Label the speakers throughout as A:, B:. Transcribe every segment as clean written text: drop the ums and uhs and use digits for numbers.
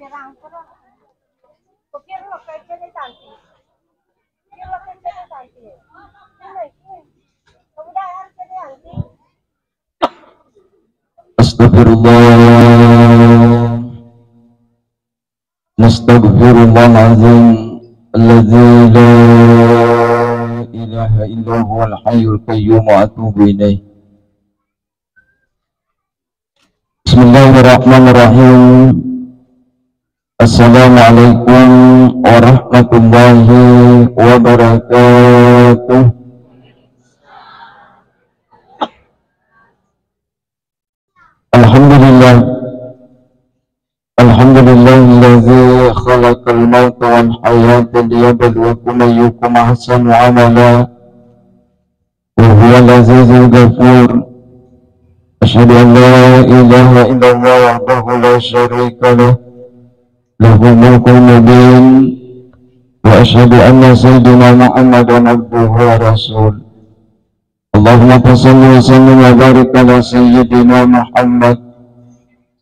A: Astagfirullah, Nastaghfirullahaladzim, alladzi la ilaha illa huwal hayyul qayyum wa atubu ilaih. Bismillahirrahmanirrahim. Assalamualaikum warahmatullahi wabarakatuh. Alhamdulillah, alhamdulillahilladzi khalaqal mauta wal hayata liyabluwakum ayyukum ahsanu amala wa huwal azizul ghafur. Asyhadu an la ilaha illallah wahdahu la syarika lah, lahul mulku mubin, wa asyhadu anna sayyidina Muhammadan abduhu wa rasul. Allahumma salli wa sallim wa barik ala sayyidina Muhammad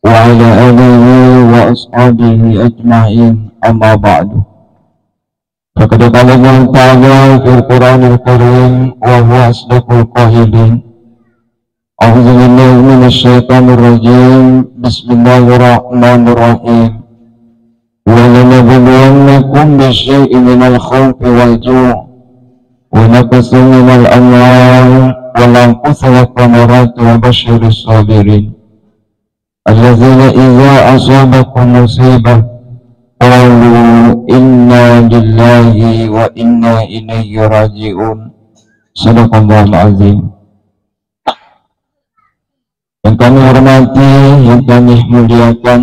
A: wa ala alihi wa ashabihi ajma'in, amma ba'du. Faqad qala Allah ta'ala fil Qur'anil Karim wa huwa asdaqul qa'ilin. A'udzu billahi minasy syaithanir rajim. Bismillahirrahmanirrahim. Wa lanabluwannakum bisyai'in minal khawfi wal ju' wa naqsin minal amwali wal anfusi wath thamarati wa basyiris sabirin alladzina idza asabakum musibah qalu inna lillahi wa inna ilaihi raji'un. Shadaqallahul azim. Yang kami hormati, yang kami muliakan,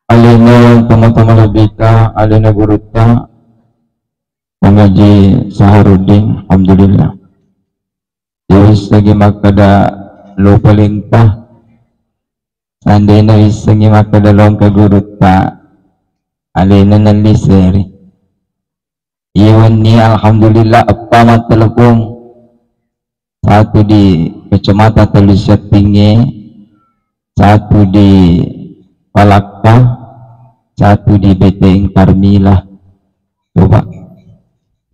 A: alina teman-teman lebika, alina guruta mengaji Saharuddin, alhamdulillah. Yus lagi makada lo palintah, sandena wis lagi makada long ka guruta, alina naliseri. Iwan ni alhamdulillah apa telepon satu di Kecamatan Telusiat Tinggi, satu di Palakka, satu di BTN Karmila. Coba.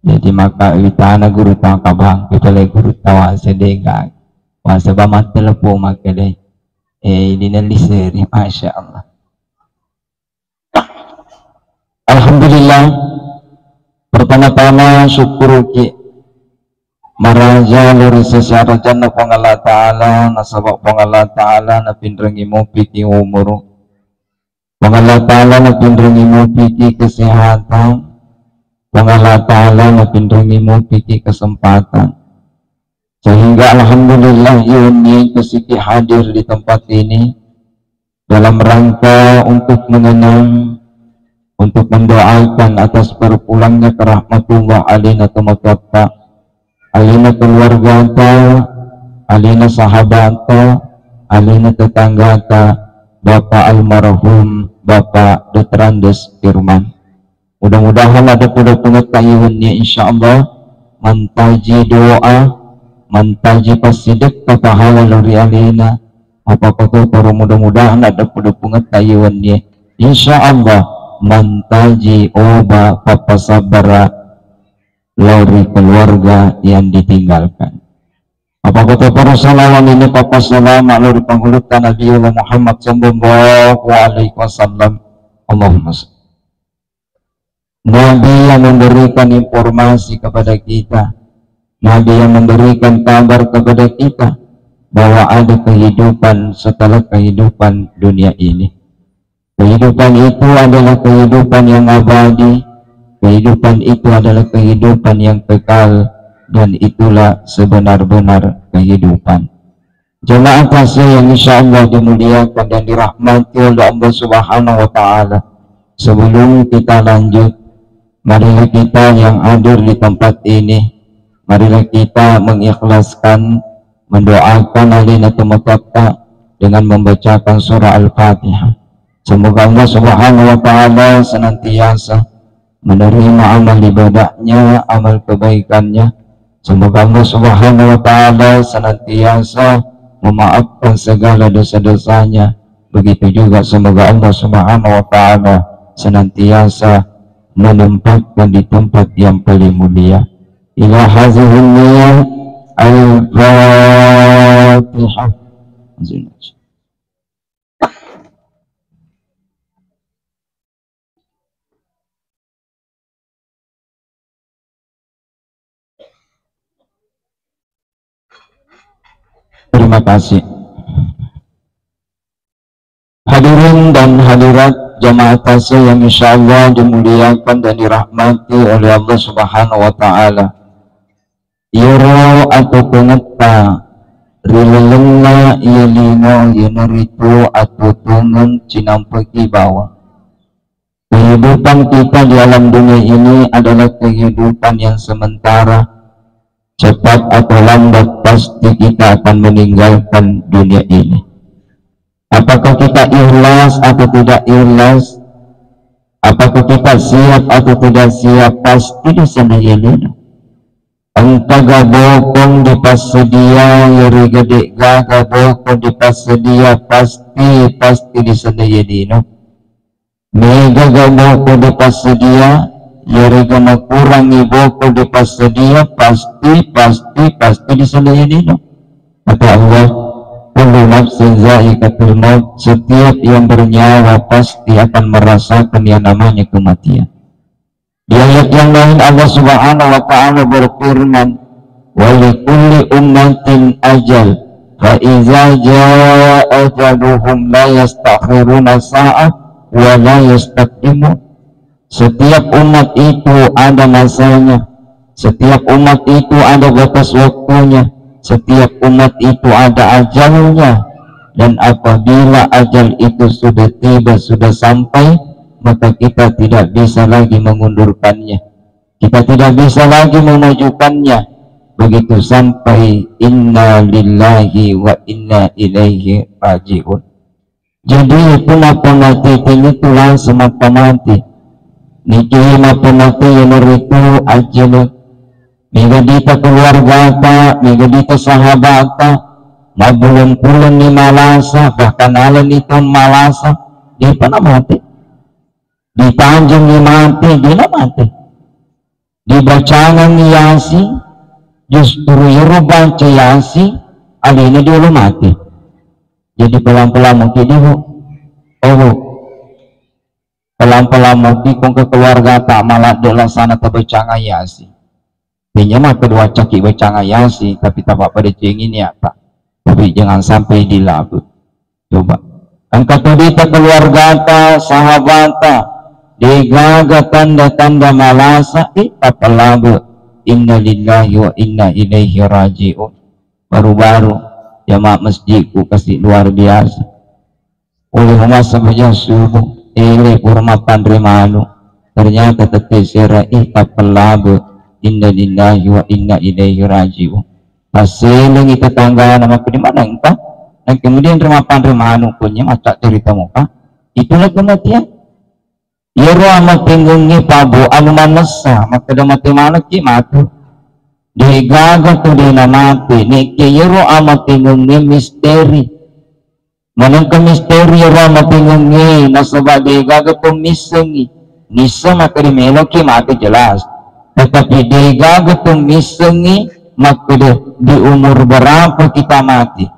A: Jadi maka itana guru tangkabang, kita lagi guru tawa sedega. Wasa bamat telepon makanya. Ini naliseri, masya Allah. Alhamdulillah. Pertama-tama syukur ki maraja luri sesyara jannah pangala ta'ala nasabak pangala ta'ala na pindrengi mo piki umur pangala ta'ala na pindrengi mo piki kesehatan, pangala ta'ala na pindrengi mo piki kesempatan, sehingga alhamdulillah ini kesiki hadir di tempat ini dalam rangka untuk mengenang, untuk mendoakan atas berpulangnya ke rahmatullah alaina tamatata, alina keluarga ta, alina sahabat ta, alina tetangga ta, Bapak almarhum Bapak Dr. Andes Firman. Mudah-mudahan ada pada pengetahuannya insyaallah mantaji doa, mantaji pasidik pahala dari alina. Apa kata para mudah-mudahan ada pada pengetahuannya insyaallah mantaji oba papa sabara lori keluarga yang ditinggalkan. Apa kata para salawan ini papa salama lori penghulutan Nabi Muhammad sallallahu alaihi wasallam. Allahumma salli. Nabi yang memberikan informasi kepada kita, Nabi yang memberikan kabar kepada kita bahwa ada kehidupan setelah kehidupan dunia ini. Kehidupan itu adalah kehidupan yang abadi. Kehidupan itu adalah kehidupan yang kekal, dan itulah sebenar-benar kehidupan. Jemaah kasih yang insyaallah dimuliakan dan dirahmati oleh Allah Subhanahu wa Ta'ala. Sebelum kita lanjut, marilah kita yang hadir di tempat ini, marilah kita mengikhlaskan, mendoakan alina tamatata dengan membacakan surah Al-Fatihah. Semoga Allah Subhanahu wa Ta'ala senantiasa menerima amal ibadahnya, amal kebaikannya. Semoga Allah Subhanahu wa Ta'ala senantiasa memaafkan segala dosa-dosanya, Begitu juga semoga Allah Subhanahu wa Ta'ala senantiasa menempatkan di tempat yang paling mulia. Ila hazihun niyah al-Fatihah. Terima kasih. Hadirin dan hadirat jamaah tasya yang insyaallah dimuliakan dan dirahmati oleh Allah Subhanahu wa Ta'ala. Yoro atau pengeta rilelena yelino yeneritu atau tungun cinampeki bawah. Kehidupan kita di alam dunia ini adalah kehidupan yang sementara. Cepat atau lambat pasti kita akan meninggalkan dunia ini. Apakah kita ikhlas atau tidak ikhlas, apakah kita siap atau tidak siap, pasti di sana yelena. Engkau gabokong di pasedia, yeri gede gabokong di pasedia, pasti di sana yelena. Mega gabokong di pasedia, yeri gana kurangi boko di pasedia, pasti di sana yelena. Kata Allah, kullu nafsin za'iqatul maut, setiap yang bernyawa pasti akan merasakan yang namanya kematian. Di ayat yang lain Allah Subhanahu wa Ta'ala berfirman, wa likulli ummatin ajal fa iza jaa ajaluhum la yastakhiruna sa'ah wa la yastaqdimun. Setiap umat itu ada masanya, setiap umat itu ada batas waktunya, setiap umat itu ada ajalnya, dan apabila ajal itu sudah tiba, sudah sampai, maka kita tidak bisa lagi mengundurkannya, kita tidak bisa lagi memajukannya. Begitu sampai inna lillahi wa inna ilaihi raji'un. Jadi kenapa mati ini tulang semata mati niki mati yang itu ajal migadita keluarga ta, migadita sahabat ta, mabulun-pulun ni malasa, bahkan alam itu malasa, di mana mati? Di Tanjung ni mati, di mana mati? Di bacangan ni Yasi, justru yero baca Yasi, alina dulu mati. Jadi pelan-pelan mungkin dulu, pelan-pelan mungkin kong ke keluarga tak malah dilaksana terbacangan Yasi. Pinjam kedua caki bacanga Yasi, tapi tapak pada cengin ya tak. Tapi jangan sampai dilabut. Coba. Angkat dita keluarga ta, sahabat ta, digaga tanda-tanda malasa, tak pelabut. Inna lillahi wa inna ilaihi raji'un. Baru-baru jamaah masjidku kasih luar biasa. Oleh masa saja subuh, ini kurma pandrimanu. Ternyata tetesera tak pelabut. Inna lillahi wa inna ilaihi raji'un. Hasilnya kita tangga nama di mana entah. Dan kemudian remah-remah punya macak cerita muka. Itulah kematian. Yero amat tinggungnya pabu anu manesa, maka dah mati mana ki mati. Digaga tu dia mati. Niki yero amat tinggungnya misteri. Manang ke misteri yero amat tinggungnya nasabak digaga tu misengi. Nisa maka di melo ki mati jelas. Tetapi digaga tu misengi maka di umur berapa kita mati,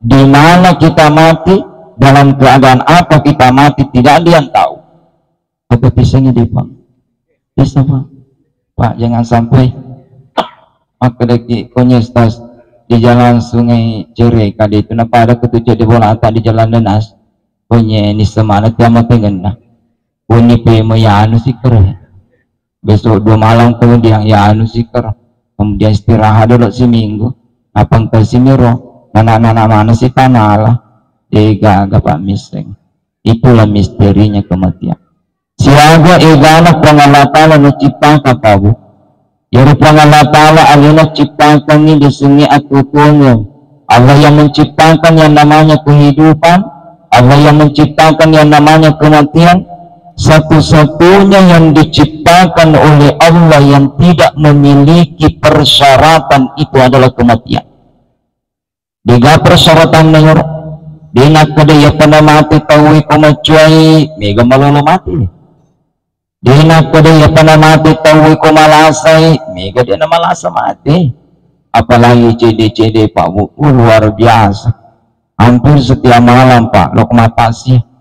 A: di mana kita mati, dalam keadaan apa kita mati, tidak ada yang tahu. Apa pisangnya di Pak? Bisa Pak, jangan sampai maka deki konyestas di jalan sungai Cerai kali itu napa ada ketujuh di bola atas di jalan Denas punya ini semana tiamat dengan punya pemo ya anu siker besok 2 malam kemudian ya anu siker kemudian istirahat dulu seminggu apang tersimiro anak-anak mana si tanah lah digaga Pak miseng. Itulah misterinya kematian. Siaga igana pangalatala na ciptakan kabu. Yari pangalatala alina ciptakan ini di sini atutungan. Allah yang menciptakan yang namanya kehidupan, Allah yang menciptakan yang namanya kematian. Satu-satunya yang diciptakan oleh Allah yang tidak memiliki persyaratan itu adalah kematian. Tiga persyaratan menurut Dinak kada ya pana mati tawi ko macuai mega malolo mati. Dinak kada ya pana mati tawi ko malasay mega dia na malasa mati. Apalagi CD Pak Bu, luar biasa. Hampir setiap malam Pak lok matasi.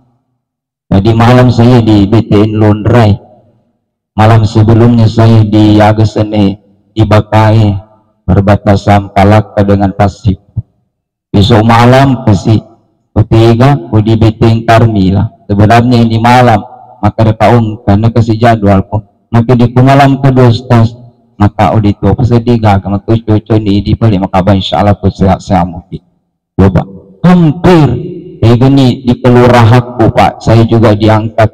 A: Jadi malam saya di BTN Londrai, malam sebelumnya saya di Yagesene di Bakai perbatasan Palaka dengan Tasik. Besok malam pasti ketiga di BTN Tarmila. Sebenarnya ini malam maka tahun karena kasih jadwal pun maka di malam kedua stas maka audito pesediga kama cucu di balik maka insyaallah tu sehat mungkin. Coba hampir ini di kelurahanku Pak, saya juga diangkat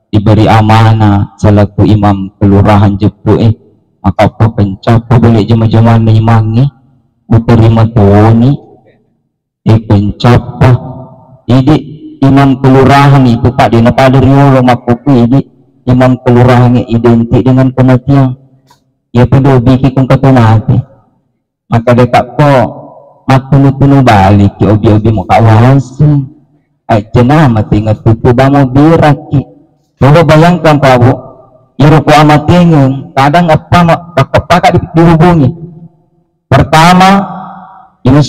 A: diberi amanah selaku imam kelurahan Jepu maka apa pencapa boleh jema-jema imangi terima tuani pencapa ini imam kelurahan itu Pak di pada riolo makuku ini imam kelurahan identik dengan kematian ya pada bikin kong ketumati maka dekat kok matunu-tunu balik ya obi-obi mau kawasan cina mati ngetutu bamo biraki. Coba bayangkan Pak Bu, iruku amat tinggung, kadang apa kakak dihubungi. Pertama, ini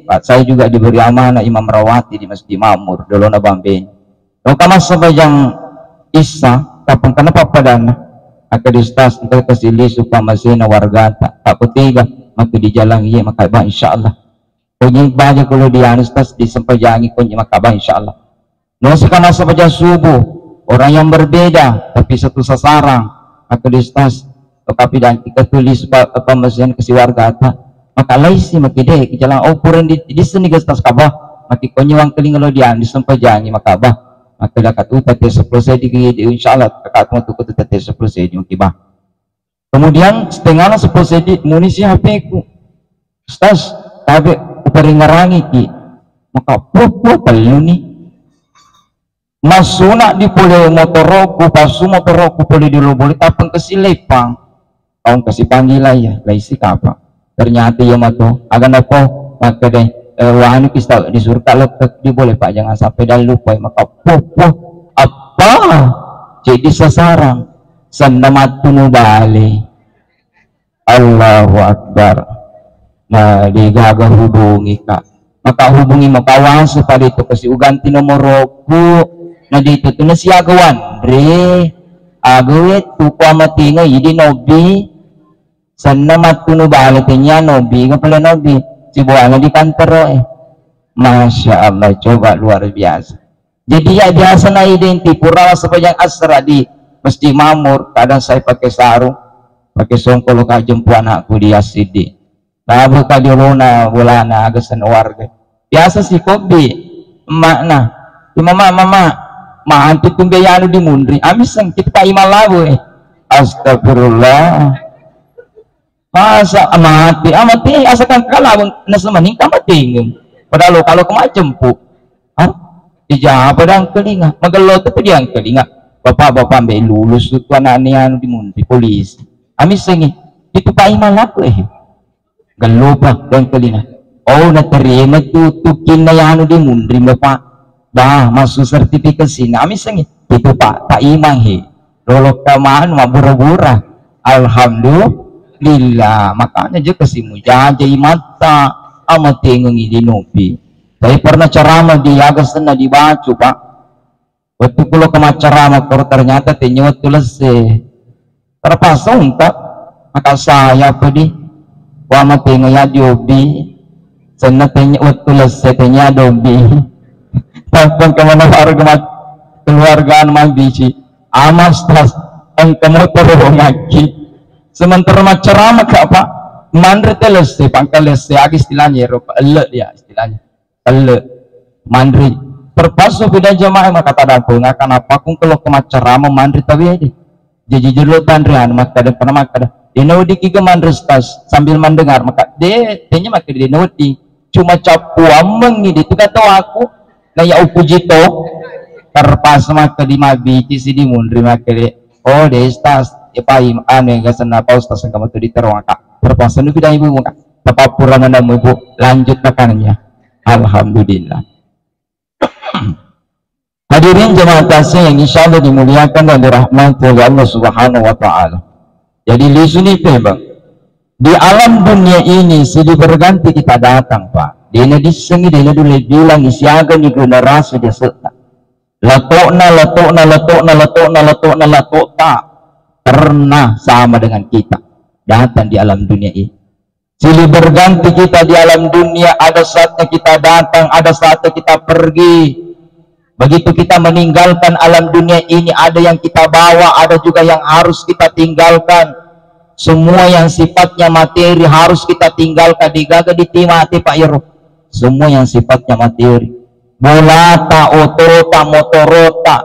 A: Pak saya juga diberi amanah imam rawati di Masjid Mamur, dulu na Bambeng. Kalau kamu sebajang Isa, kapan kenapa padana? Akadistas untuk kesili supaya masih na warga tak ketiga, maka di jalan iya maka insyaallah. Kunyi baca kalau di anistas disempajangi kunyi makabah insyaallah. Nasi karena sepanjang subuh orang yang berbeda tapi satu sasaran anistas tetapi dan kita tulis pemesian kesi warga maka laisi makide ke jalan ukuran di sini gestas kabah maki kunyi wang keling kalau di anis sempajangi makabah maka dah katu tete sepuluh di insyaallah kakak tu katu tete sepuluh di mukibah. Kemudian setengah 10 di munisi HP ku stas tapi peringarangi ki maka popo perlu nih masuna di pole motoroku pasu motoroku pole di boleh tapang kesilepang kau kasih panggilan ya laisi kapa ternyata ya mato agan apa maka deh wahani kita disuruh kalau di boleh Pak jangan sampai dah lupa maka popo apa jadi sasaran sandamatu balik Allahu Akbar. Nah digagah hubungi Kak maka hubungi makawan pada itu kasih uganti nomor roku nah di itu tuh nasi agawan re agawe tuku amati nga idi nobi sana matunu balatnya nobi ngapala nobi si buana di kantor Masya Allah coba luar biasa jadi ya biasa na identi pura sepanjang asra di Masjid Mamur kadang saya pakai sarung pakai songkolo kajempu anakku di Asidi Rabu kadiruna bulana agasan warga biasa si kopi emak nah di mama antu tumbeyanu di mundri amisang kita imal labu astagfirullah masa amati asakan kalabang nasamaning kamating padahal kalau kemajempu ija padang kelinga magelot tapi dia kelinga bapak ambil lulus itu anak-anak di mundri polisi amisang itu pak imal labu galupa dan kelina oh naterima tutukin na yan di mundri mo pa dah masuk sertifikasi namin sangi itu pak imang he lolok kamaan mabura-bura alhamdulillah makanya aja kesimu jajai mata amat tinggung di nopi tapi pernah ceramah di agas na dibaca Pak waktu kalau kema ceramah ternyata tenyot tulase terpasang Pak maka saya pedih wama tengo ya diobi sana tenya utulas tenya dobi tapang kemana warga keluargaan mambisi amas tas ang kamotor ngaki sementara macerama ka apa mandre teles pangkales agi istilahnya ro ele dia istilahnya ele mandri terpasu beda jamaah maka tadako ngakan apa kung kalau kemacerama mandri tabi jadi julutan rian maka ada pernah maka dinawdi ki mandrestas sambil mendengar maka denya maka dinawdi cuma capuam mengidi itu kata aku na ya upujito terpas maka di mabiti si di mundri maka oh destas ipaim ane gasana paustas ang kamu di terong kak terpasan itu dah ibu muka papapura na ibu lanjut makanannya alhamdulillah Hadirin jemaah kasih yang insya Allah dimuliakan dan dirahmati oleh Allah Subhanahu wa Ta'ala. Jadi di sini Bang, di alam dunia ini silih berganti kita datang Pak. Dia disengi dia dulu bilang isiaga di generasi dia serta. Latokna tak pernah sama dengan kita datang di alam dunia ini. Silih berganti kita di alam dunia, ada saatnya kita datang, ada saatnya kita pergi. Begitu kita meninggalkan alam dunia ini, ada yang kita bawa, ada juga yang harus kita tinggalkan. Semua yang sifatnya materi harus kita tinggalkan. Digaga ditimati Pak Yero. Semua yang sifatnya materi, bolata, otorota, motorota,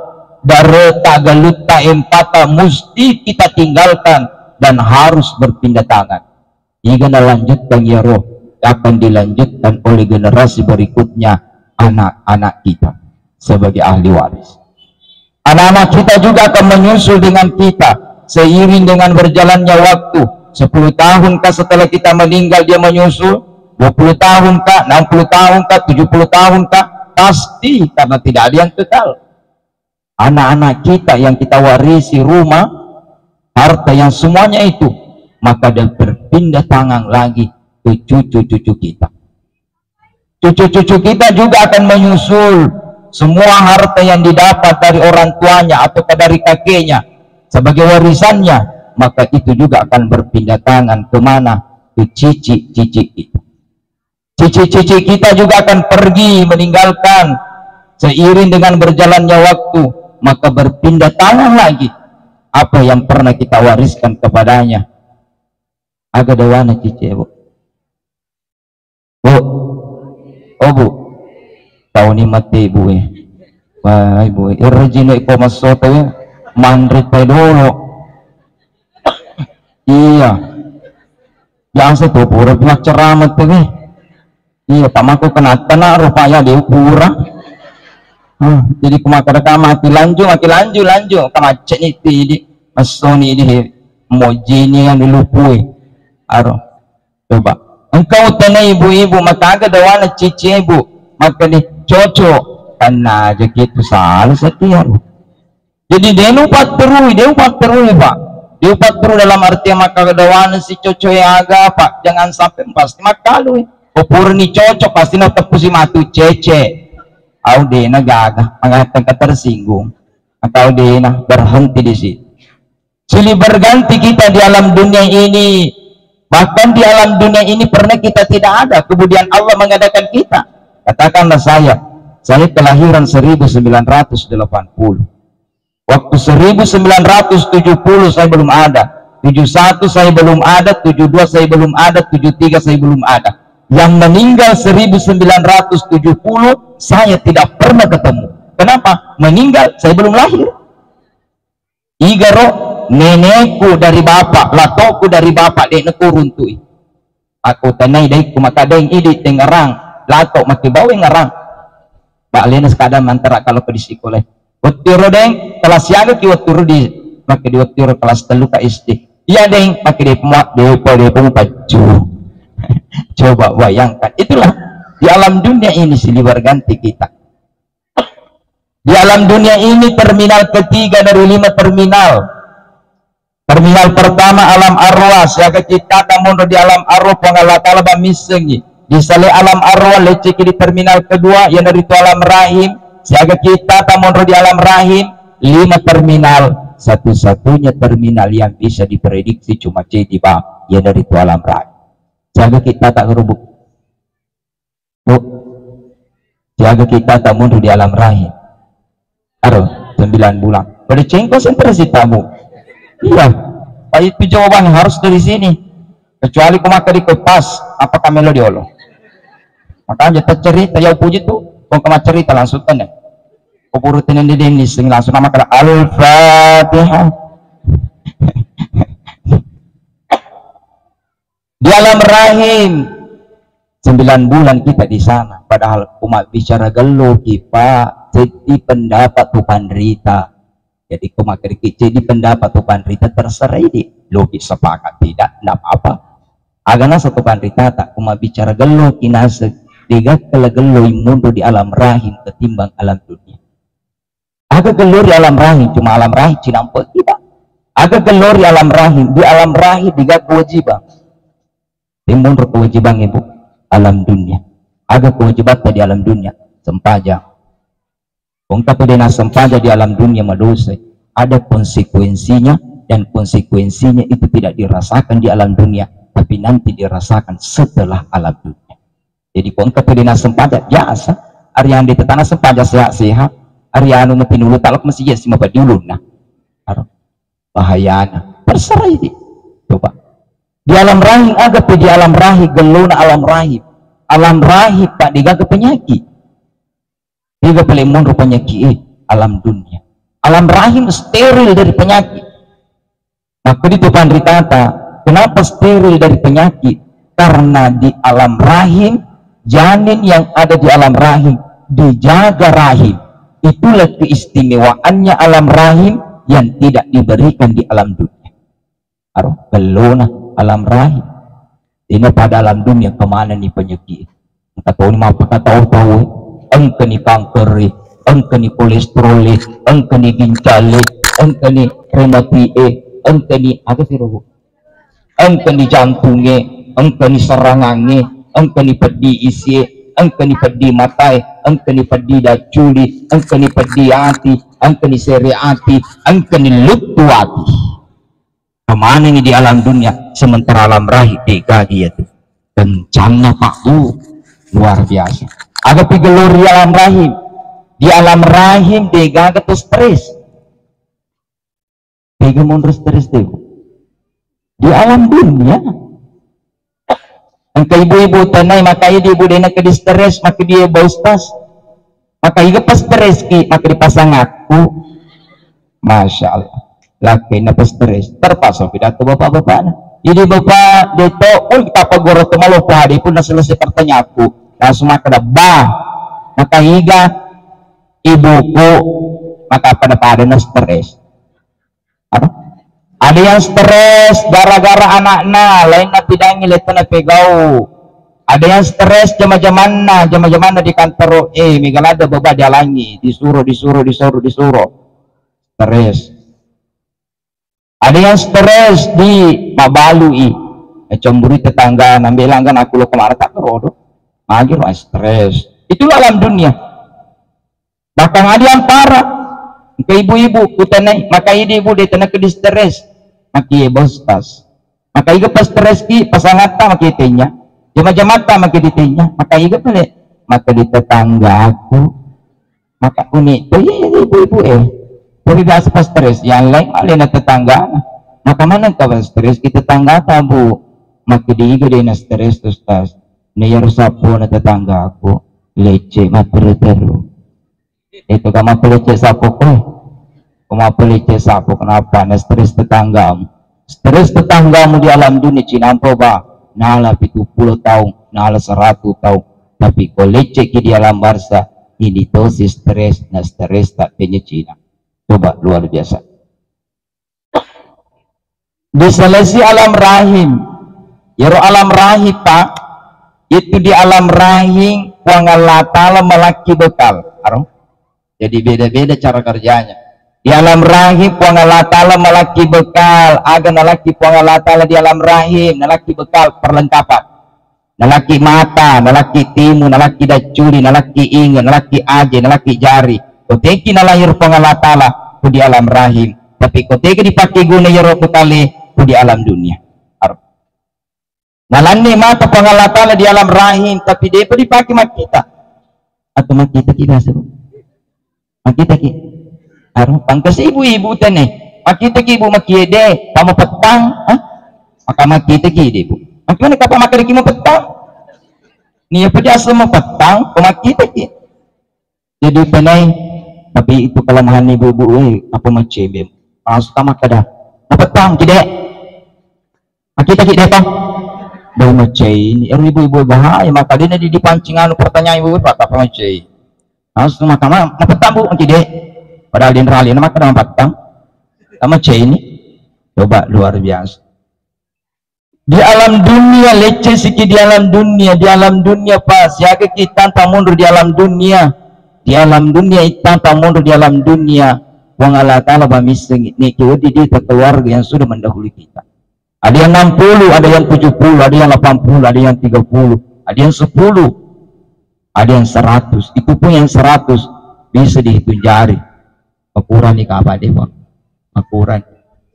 A: dareta, galuta, empata, mesti kita tinggalkan dan harus berpindah tangan. Jika lanjutkan Yero, akan dilanjutkan oleh generasi berikutnya, anak-anak kita sebagai ahli waris. Anak-anak kita juga akan menyusul dengan kita seiring dengan berjalannya waktu. 10 tahun kah setelah kita meninggal dia menyusul, 20 tahun kah, 60 tahun kah, 70 tahun kah, pasti, karena tidak ada yang kekal. Anak-anak kita yang kita warisi rumah, harta yang semuanya itu, maka dia berpindah tangan lagi ke cucu-cucu kita. Cucu-cucu kita juga akan menyusul. Semua harta yang didapat dari orang tuanya atau dari kakeknya sebagai warisannya, maka itu juga akan berpindah tangan kemana? Ke cici-cici kita. Cici-cici kita juga akan pergi meninggalkan seiring dengan berjalannya waktu, maka berpindah tangan lagi apa yang pernah kita wariskan kepadanya. Agak dawana cici Bu. Bu. Oh Bu. Tahu ni mati Ibu ya. Wah Ibu, irjino iko masoto ya. Mandrit pa dulu. Iya. Yang saya pura pihak ceramat tuh eh. Iya, pamaku kena tanah rupanya diukura. Jadi kumakar mati lanjut, kamacet itu di masoni di mojini yang dilupui. Aro, coba. Engkau tanah ibu-ibu maka agak dawana cici ibu. Maka nih cocok karena aja gitu salah sekian. Jadi dia upat terus Pak. Dia upat terus dalam arti maka kedawan si cocok yang agak Pak, jangan sampai pasti maka lu opur ni cocok pasti nak tepusi matu cece. Au dena gagah mengatakan tersinggung atau dena berhenti di situ. Silih berganti kita di alam dunia ini. Bahkan di alam dunia ini pernah kita tidak ada, kemudian Allah mengadakan kita. Katakanlah saya kelahiran 1980. Waktu 1970 saya belum ada, 71 saya belum ada, 72 saya belum ada, 73 saya belum ada. Yang meninggal 1970 saya tidak pernah ketemu. Kenapa? Meninggal saya belum lahir. Igaro nenekku dari bapak, latoku dari bapak, dekneku runtui. Aku tanai dari kumakadeng idit tengarang. Lato maki bawa ngarang Pak Lenas kadang antara kalau ke disekolah watiro deng kelas siaga ki watiro di maki di watiro kelas telu ka SD iya deng maki di pemuat di paju. Coba bayangkan, itulah di alam dunia ini silih berganti kita. Di alam dunia ini terminal ketiga dari 5 terminal. Terminal pertama alam arwah, siaga kita tamun di alam arwah pengalatala bamisengi di sale alam arwah lecek di terminal kedua yang dari itu alam rahim, siaga kita tamun di alam rahim. 5 terminal, satu-satunya terminal yang bisa diprediksi cuma C3 yang dari itu alam rahim. Siaga kita tak kerubuk Bu, siaga kita tamun di alam rahim aduh 9 bulan pada konsentrasi tamu. Iya Pak, itu jawaban harus dari sini, kecuali kumaka di kepas apakah melo diolo. Makanya cerita ya puji tuh kau kema cerita langsung tanya kau purutin di denis langsung nama kata Al-Fatihah. Di alam rahim 9 bulan kita di sana, padahal kumat bicara gelo kita jadi pendapat tu pandrita. Jadi kumat jadi pendapat tu pandrita terserah ini logis sepakat tidak apa-apa. Agana satu pandrita tak kumat bicara gelo kinase tiga kelagelo mundur di alam rahim ketimbang alam dunia. Agak gelor di alam rahim, cuma alam rahim cinampak kita. Agak gelor di alam rahim, di alam rahim tiga kewajiban. Timbul kewajiban ibu alam dunia. Agak kewajiban di alam dunia sempaja. Ungkap dena sempaja di alam dunia madosa. Ada konsekuensinya dan konsekuensinya itu tidak dirasakan di alam dunia, tapi nanti dirasakan setelah alam dunia. Jadi ungkap dena sempaja biasa. Hari yang ditetana sempaja sehat-sehat. Hari anu ngetinulu talak mesti ya sima badiulun nah. Bahayana. Terserah ini. Coba. Di alam rahim agak di alam rahim geluna alam rahim. Alam rahim tak digaga penyakit. Diga pelemun rupanya alam dunia. Alam rahim steril dari penyakit. Maka di depan ditata, kenapa steril dari penyakit? Karena di alam rahim, janin yang ada di alam rahim dijaga rahim. Itulah keistimewaannya alam rahim yang tidak diberikan di alam dunia. Gelona alam rahim. Ini pada alam dunia kemana nih penyakit? Kata ini apa kata tahu? Engke ni kanker, engke ni kolesterol, engke ni ginjal, engke ni rematie, engke ni apa sih roh? Engke ni jantungnya, engke ni serangannya, engke ni pedi isi, engke ni pedi matai, engke ni pedi daculi, engke ni pedi hati, engke ni seri hati, engke ni lutu hati. Kemana ini di alam dunia? Sementara alam rahim dikagi itu kencangnya Pak luar biasa. Agak pigelur di alam rahim. Di alam rahim dega ketu stres. Dega mundur stres deh. Di alam dunia. Engkau ibu-ibu tanai maka ibu dena ke di stres maka dia bau stres. Maka iga pas stres ki maka dipasang aku. Masya Allah. Laki na pas stres terpaksa pidato bapak-bapak. Jadi bapak deto pun kita pagoro temalo pahadi pun na selesai pertanyaanku. Langsung maka bah maka higa ibuku maka pada na stres. Ada yang stres gara-gara anaknya lain na tidak ngilit na pegau. Ada yang stres jama-jamanna di kantor migalada baba dialangi disuruh stres. Ada yang stres di mabalui cemburu tetangga nambil langgan aku lo kemarin tak kerodo lagi lo stres. Itulah alam dunia. Bahkan ada yang parah ke ibu-ibu kutanai maka ibu dia tenang ke stres maki bostas maka iga pas stres ki pasangata maki tenya jama-jamata maki ditenya maka iga pale maka di tetangga aku maka uni tuh ibu-ibu tapi biasa pas stres yang lain alih na tetangga maka mana kau stres kita tetangga tabu maka diiga dia na stres terus tas niyar sapo na tetangga aku lece mapereteru itu kama pelece sapo kama pelece sapo kenapa na stres tetanggamu di alam dunia cinampo ba nala 70 tahun nala 100 tahun tapi kau lece ki di alam barsa ini tosi stres na stres tak punya cina. Coba luar biasa. Diselesi alam rahim. Yaro alam rahim Pak. Itu di alam rahim Allah Ta'ala melaki bekal. Jadi beda-beda cara kerjanya. Di alam rahim Allah Ta'ala melaki bekal. Aga nalaki Allah Ta'ala di alam rahim. Nalaki bekal perlengkapan. Nalaki mata, nalaki timu, nalaki daculi, nalaki ingan, nalaki aje, nalaki jari. Koteki na lahir Allah Ta'ala ku di alam rahim tapi koteki dipakai guna yaro kutali ku di alam dunia. Nalani mata Allah Ta'ala di alam rahim tapi dia pun dipakai makita atau makita kita sebut makita ki pangkas ibu-ibu tane makita ki ibu makiede kamu petang maka makita ki ibu makimana kapal makari ki mo petang niya pa di asal mo petang kumakita ki jadi panay tapi itu kelemahan ibu-ibu apa macam langsung tamat kada petang tidak kita apa dah macam ini ibu-ibu bahaya maka dia di pancingan pertanyaan ibu apa macam langsung maka petang bu tidak padahal dia nerali maka dah petang macam ini coba luar biasa di alam dunia leceh sikit di alam dunia pas siaga kita tak mundur di alam dunia di alam dunia itata mundur di alam dunia wang Allah Ta'ala bamiseng ni kiwadi di keluarga yang sudah mendahului kita. Ada yang 60, ada yang 70, ada yang 80, ada yang 30, ada yang 10, ada yang 100. Itu pun yang 100 bisa dihitung jari. Makuran ni kaapa deh Pak? Makuran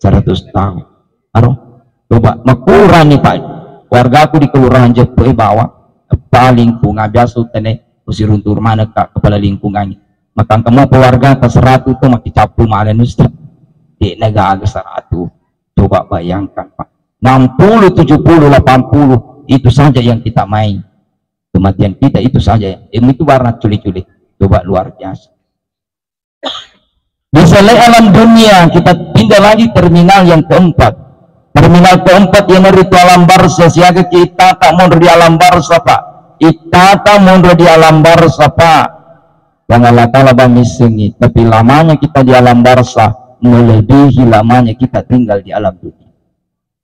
A: 100 tahun. Aduh, coba makuran ni Pak. Warga aku di kelurahan Jepun bawah kepala lingkungan biasa utane usir untuk mana kepala lingkungannya. Maka kamu keluarga atas 100 itu makin capu malah Ustaz. Di negara 100. Coba bayangkan Pak. 60, 70, 80 itu saja yang kita main. Kematian kita itu saja. Itu warna culik-culik. Coba luar biasa. Di selain alam dunia kita pindah lagi terminal yang keempat. Terminal keempat yang itu alam barza. Siaga kita tak mundur di alam barza Pak. Kita tak mundur di alam barza Pak. Yang Allah Ta'ala bamisengi. Tapi lamanya kita di alam barza melebihi lamanya kita tinggal di alam dunia.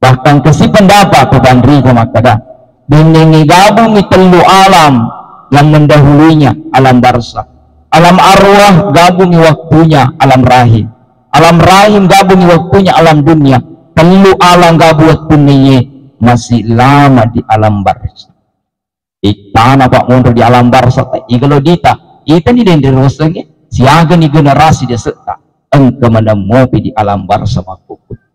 A: Bahkan kesi pendapat kebandri kemakada. Biningi gabung telu alam yang mendahulunya alam barza. Alam arwah gabungi waktunya alam rahim. Alam rahim gabungi waktunya alam dunia. Telu alam gabuat punya masih lama di alam barza. Itana Pak mundur di alam barza. Kalau dita, ita ni den derosanya siaga ni generasi dia serta. Engkau mana mopi di alam barza Pak.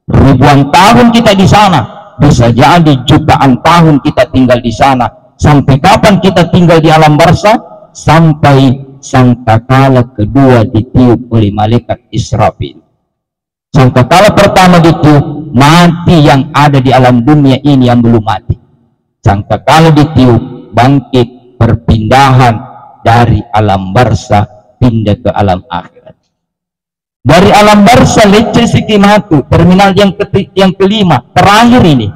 A: Ribuan tahun kita di sana, bisa jadi jutaan tahun kita tinggal di sana. Sampai kapan kita tinggal di alam barza? Sampai sangkakala kedua ditiup oleh malaikat Israfil. Sangkakala pertama ditiup, mati yang ada di alam dunia ini yang belum mati. Sangkakala ditiup, bangkit, perpindahan dari alam barza pindah ke alam akhirat. Dari alam barza lecce sikimatu, terminal yang kelima, terakhir ini.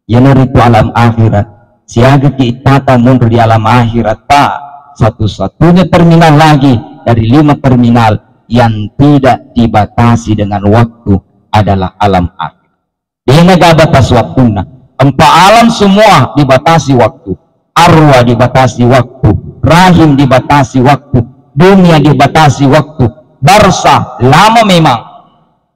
A: Yang itu alam akhirat. Siaga kita mundur di alam akhirat Pak. Satu-satunya terminal lagi dari 5 terminal yang tidak dibatasi dengan waktu adalah alam akhir. Dia nggak batas waktunya. 4 alam semua dibatasi waktu. Arwah dibatasi waktu, rahim dibatasi waktu, dunia dibatasi waktu, barza lama memang,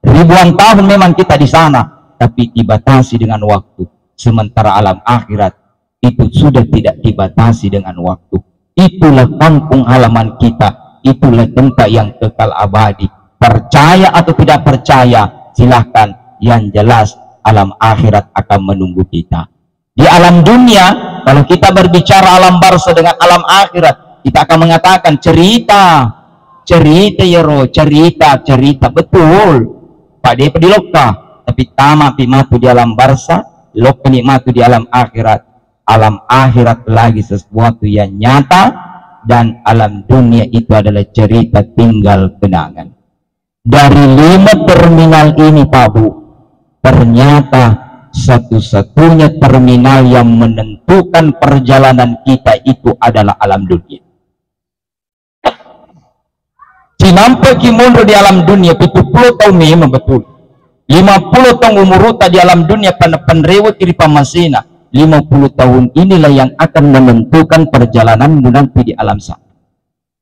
A: ribuan tahun memang kita di sana, tapi dibatasi dengan waktu. Sementara alam akhirat itu sudah tidak dibatasi dengan waktu. Itulah kampung halaman kita, itulah tempat yang kekal abadi. Percaya atau tidak percaya silahkan, yang jelas alam akhirat akan menunggu kita. Di alam dunia, kalau kita berbicara alam barza dengan alam akhirat, kita akan mengatakan cerita ya roh, cerita betul Pak Depa di loka, tapi tamat matu di alam barza, loka nikmatu di alam akhirat. Alam akhirat lagi sesuatu yang nyata, dan alam dunia itu adalah cerita tinggal kenangan. Dari 5 terminal ini Pak Bu, ternyata satu-satunya terminal yang menentukan perjalanan kita itu adalah alam dunia. Cinampe mundur di alam dunia 70 tahun memang betul. 50 tahun umur di alam dunia penrewa kiri pamasina. 50 tahun inilah yang akan menentukan perjalananmu nanti di alam sana.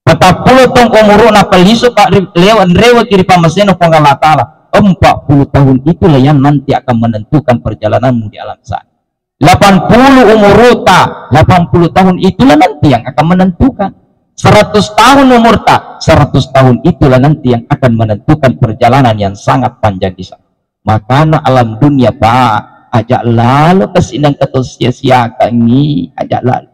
A: 40 tahun umur napaliso Pak rewa kiri pamasina Allah Ta'ala. 40 tahun itulah yang nanti akan menentukan perjalananmu di alam sana. 80 umur 80 tahun itulah nanti yang akan menentukan. 100 tahun umur 100 tahun itulah nanti yang akan menentukan perjalanan yang sangat panjang di sana. Makanya alam dunia Pak, ajak lalu kesinang ketus sia-sia kami, ajak lalu.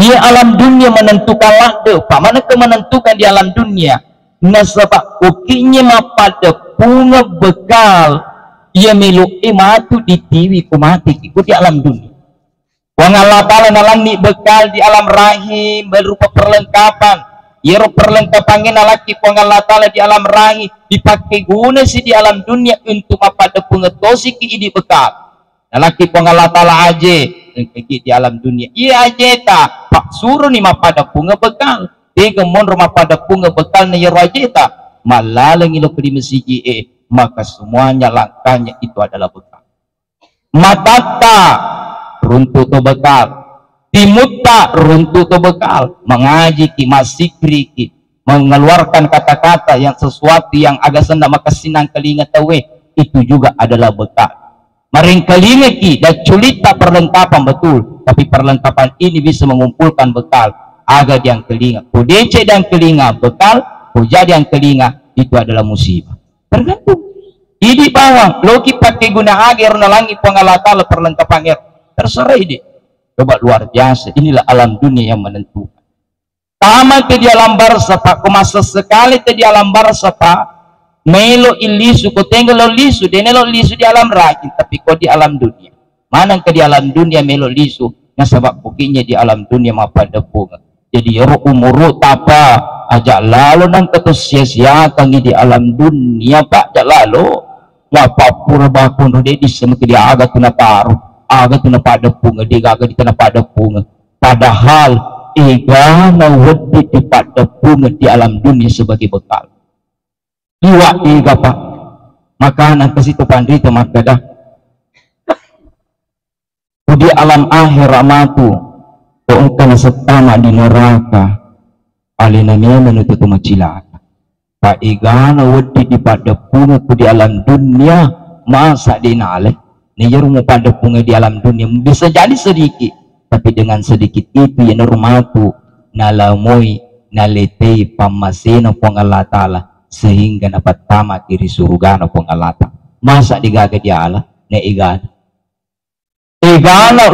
A: Ia alam dunia menentukan lade Pak, mana ke menentukan di alam dunia? Nasabak ukinya mapada bunga bekal ia melu matu di tiwi kumati ikut di alam dunia. Wang Allah Ta'ala nalani bekal di alam rahim berupa perlengkapan. Ya perlengkapannya nalaki wang Allah Ta'ala di alam rahim dipakai guna si di alam dunia untuk mapada pengetosi ki di bekal. Nalaki wang Allah Ta'ala aje di alam dunia. Iya aje ta pak suruh ni mapada bunga bekal. Tiga mon rumah pada punga bekal na yarajeta malalang ilo di mesiji maka semuanya langkahnya itu adalah bekal. Matata runtuh to bekal, Timutta runtuh to bekal, mengaji ki masikri ki, mengeluarkan kata-kata yang sesuatu yang agak senda makasinang kelinga tawe, itu juga adalah bekal. Maring kelinga ki dan culita perlengkapan betul, tapi perlengkapan ini bisa mengumpulkan bekal agak yang kelinga. Kudece dan kelinga bekal, jadi yang kelinga itu adalah musibah. Tergantung. Ini bawang, loki pakai guna agar nalangi pengalatala perlengkapan air. Terserah ini. Coba luar biasa, inilah alam dunia yang menentukan. Tama ke di alam barsa pak, kemasa sekali ke di alam barsa pak, melo ilisu, ko tinggal lo lisu, denelo lisu di alam rakin, tapi kau di alam dunia. Mana ke di alam dunia melo lisu, yang sebab bukinya di alam dunia mapa depungan. Jadi umuru tapa, ajak lalu nang ketus sia-sia kangi di alam dunia pak, ajak lalu, mapa pura bakun rudi sama ke dia agak tuna taruh. Aga tu pada punga, dia aga di tanah pada punga. Padahal igana wedi di pada punga di alam dunia sebagai bekal. Iwa iga pak, makanan ke situ pandrita maka dah. Di alam akhir amatu, kau setama di neraka. Alinamia menutup macilaka. Pak igana wedi di pada punga di alam dunia masa dinale. Nijar mau pada punga di alam dunia bisa jadi sedikit, tapi dengan sedikit itu yang normatu nalamoi naletei pamasena pong Allah Ta'ala sehingga dapat tamat diri surga na pong Allah Ta'ala. Masa digaga di Allah na igana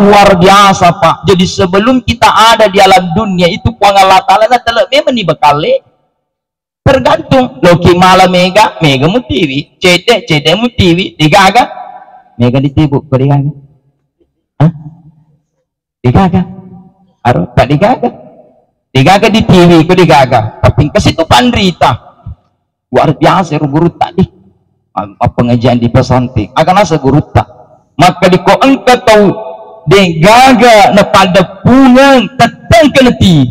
A: luar biasa pak. Jadi sebelum kita ada di alam dunia itu pong Allah Ta'ala na telah memang dibekali. Tergantung loki malam mega mutiwi cete mutiwi digaga mega ditibuk ko digaga. Hah? Digaga. Aro tak digaga. Digaga di TV ko digaga. Tapi kasi itu pandrita. Luar biasa guru tadi. Pengajian di pesantren. Akan asa guru tak. Maka di ko engka tahu digaga na pada punang tetang keneti.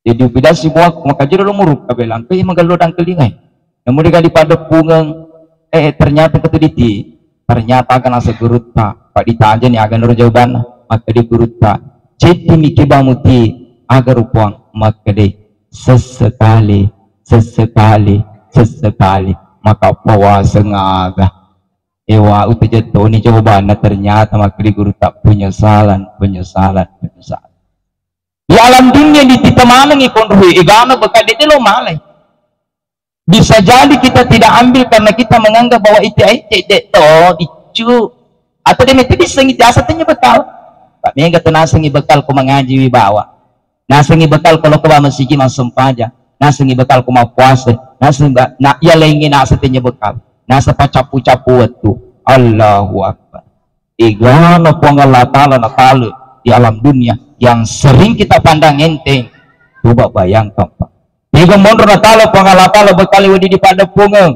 A: Jadi bida si buak maka jero lumuruk kabelang kay magalodang kelingay. Namun di pada pungang ternyata ketediti. Ternyata akan asa gurut pak ditanya nih agan nur jawaban maka di gurut pak jadi mikiba muti agar uang maka di sesekali maka puasa ngaga ewa uta jatuh nih jawaban ternyata maka di gurut tak penyesalan di alam dunia di kita mana ngikon ruhi igana bekal dia lo malai. Bisa jadi kita tidak ambil karena kita menganggap bahwa itu icu atau dia mesti disengi asatnya bekal. Pak Mega tuh nasengi bekal ku mengaji wibawa, nasengi bekal kalau ke masjid masuk paja, nasengi bekal ku mau puasa, nasengi ya lagi asatnya bekal, nasa pacapu waktu Allahu Akbar. Igana Allah Ta'ala nakala di alam dunia yang sering kita pandang enteng. Coba bayangkan Pak. Tiga mondor na talo pangalatalo bekali wadi di pada punga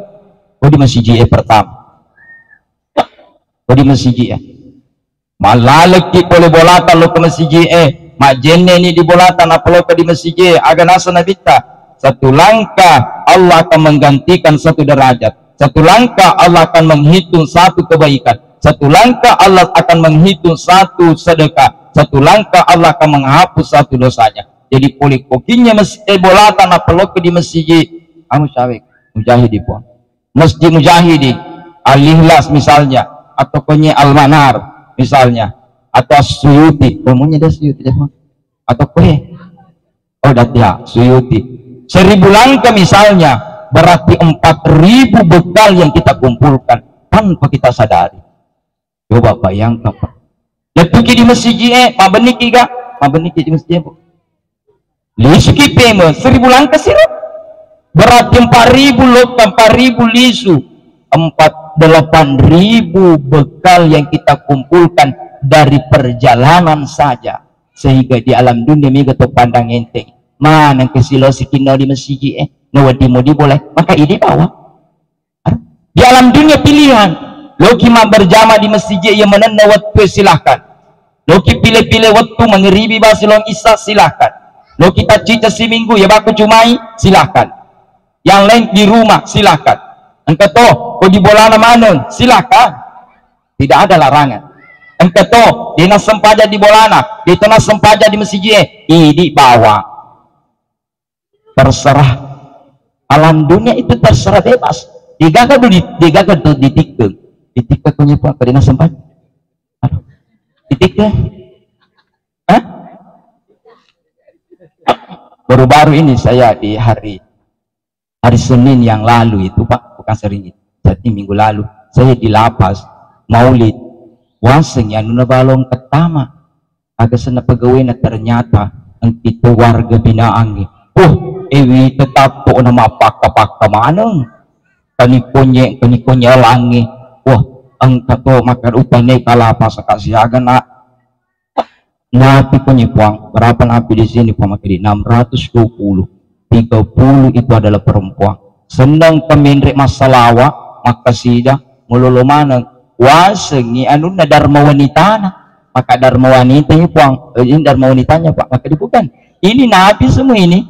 A: wadi masjid pertama wadi masjid malalaki boleh bolata lo ke masjid majenne ni di bolatan apalo ke di masjid aga nasa nabita satu langkah Allah akan menggantikan satu derajat, satu langkah Allah akan menghitung satu kebaikan, satu langkah Allah akan menghitung satu sedekah, satu langkah Allah akan menghapus satu dosanya. Jadi polik kokinya bolatan apalok di masjid syawik mujahidi pun masjid mujahidi al-ikhlas misalnya atau punya al-manar misalnya atau suyuti umumnya ada suyuti atau kue ya suyuti 1000 langkah misalnya berarti 4000 bekal yang kita kumpulkan tanpa kita sadari. Coba bayangkan Pak letuki di masjid mabeniki di masjid lisu pema 1000 langkah sirap berarti 4000 lokam 4000 lisu 8000 bekal yang kita kumpulkan dari perjalanan saja sehingga di alam dunia mega to pandang enteng mana kesilo sikino di masjid nawadi mau boleh maka ini bawa di alam dunia pilihan loki ma berjamaah di masjid yang menanda waktu silahkan loki pilih-pilih waktu mengeribi basilong isa silahkan. Lo kita cica seminggu ya baku cumai silahkan, yang lain di rumah silahkan, engkau toh kau di bola manon silahkan, tidak ada larangan. engke to dina sempaja di bolana itu na sempaja di masjid di bawah terserah. Alam dunia itu terserah bebas digagal tuh ditikung punya pak dina sempaja ditikung baru-baru ini saya di hari Senin yang lalu itu pak, bukan sering itu, jadi minggu lalu saya di lapas maulid waseng yang nuna balong pertama agak sana pegawai ternyata itu warga binaan ewi tetap po nama pakka maneng kani langi ang tato makan upane kalapas kasiaga napi punya puang berapa napi di sini pamakiri 620 30 itu adalah perempuan senang pemindrik masalawa maka sida mululu maneng waseng ni anu na dharma wanita na maka dharma wanitanya puang ini dharma wanitanya pak maka bukan ini nabi semua ini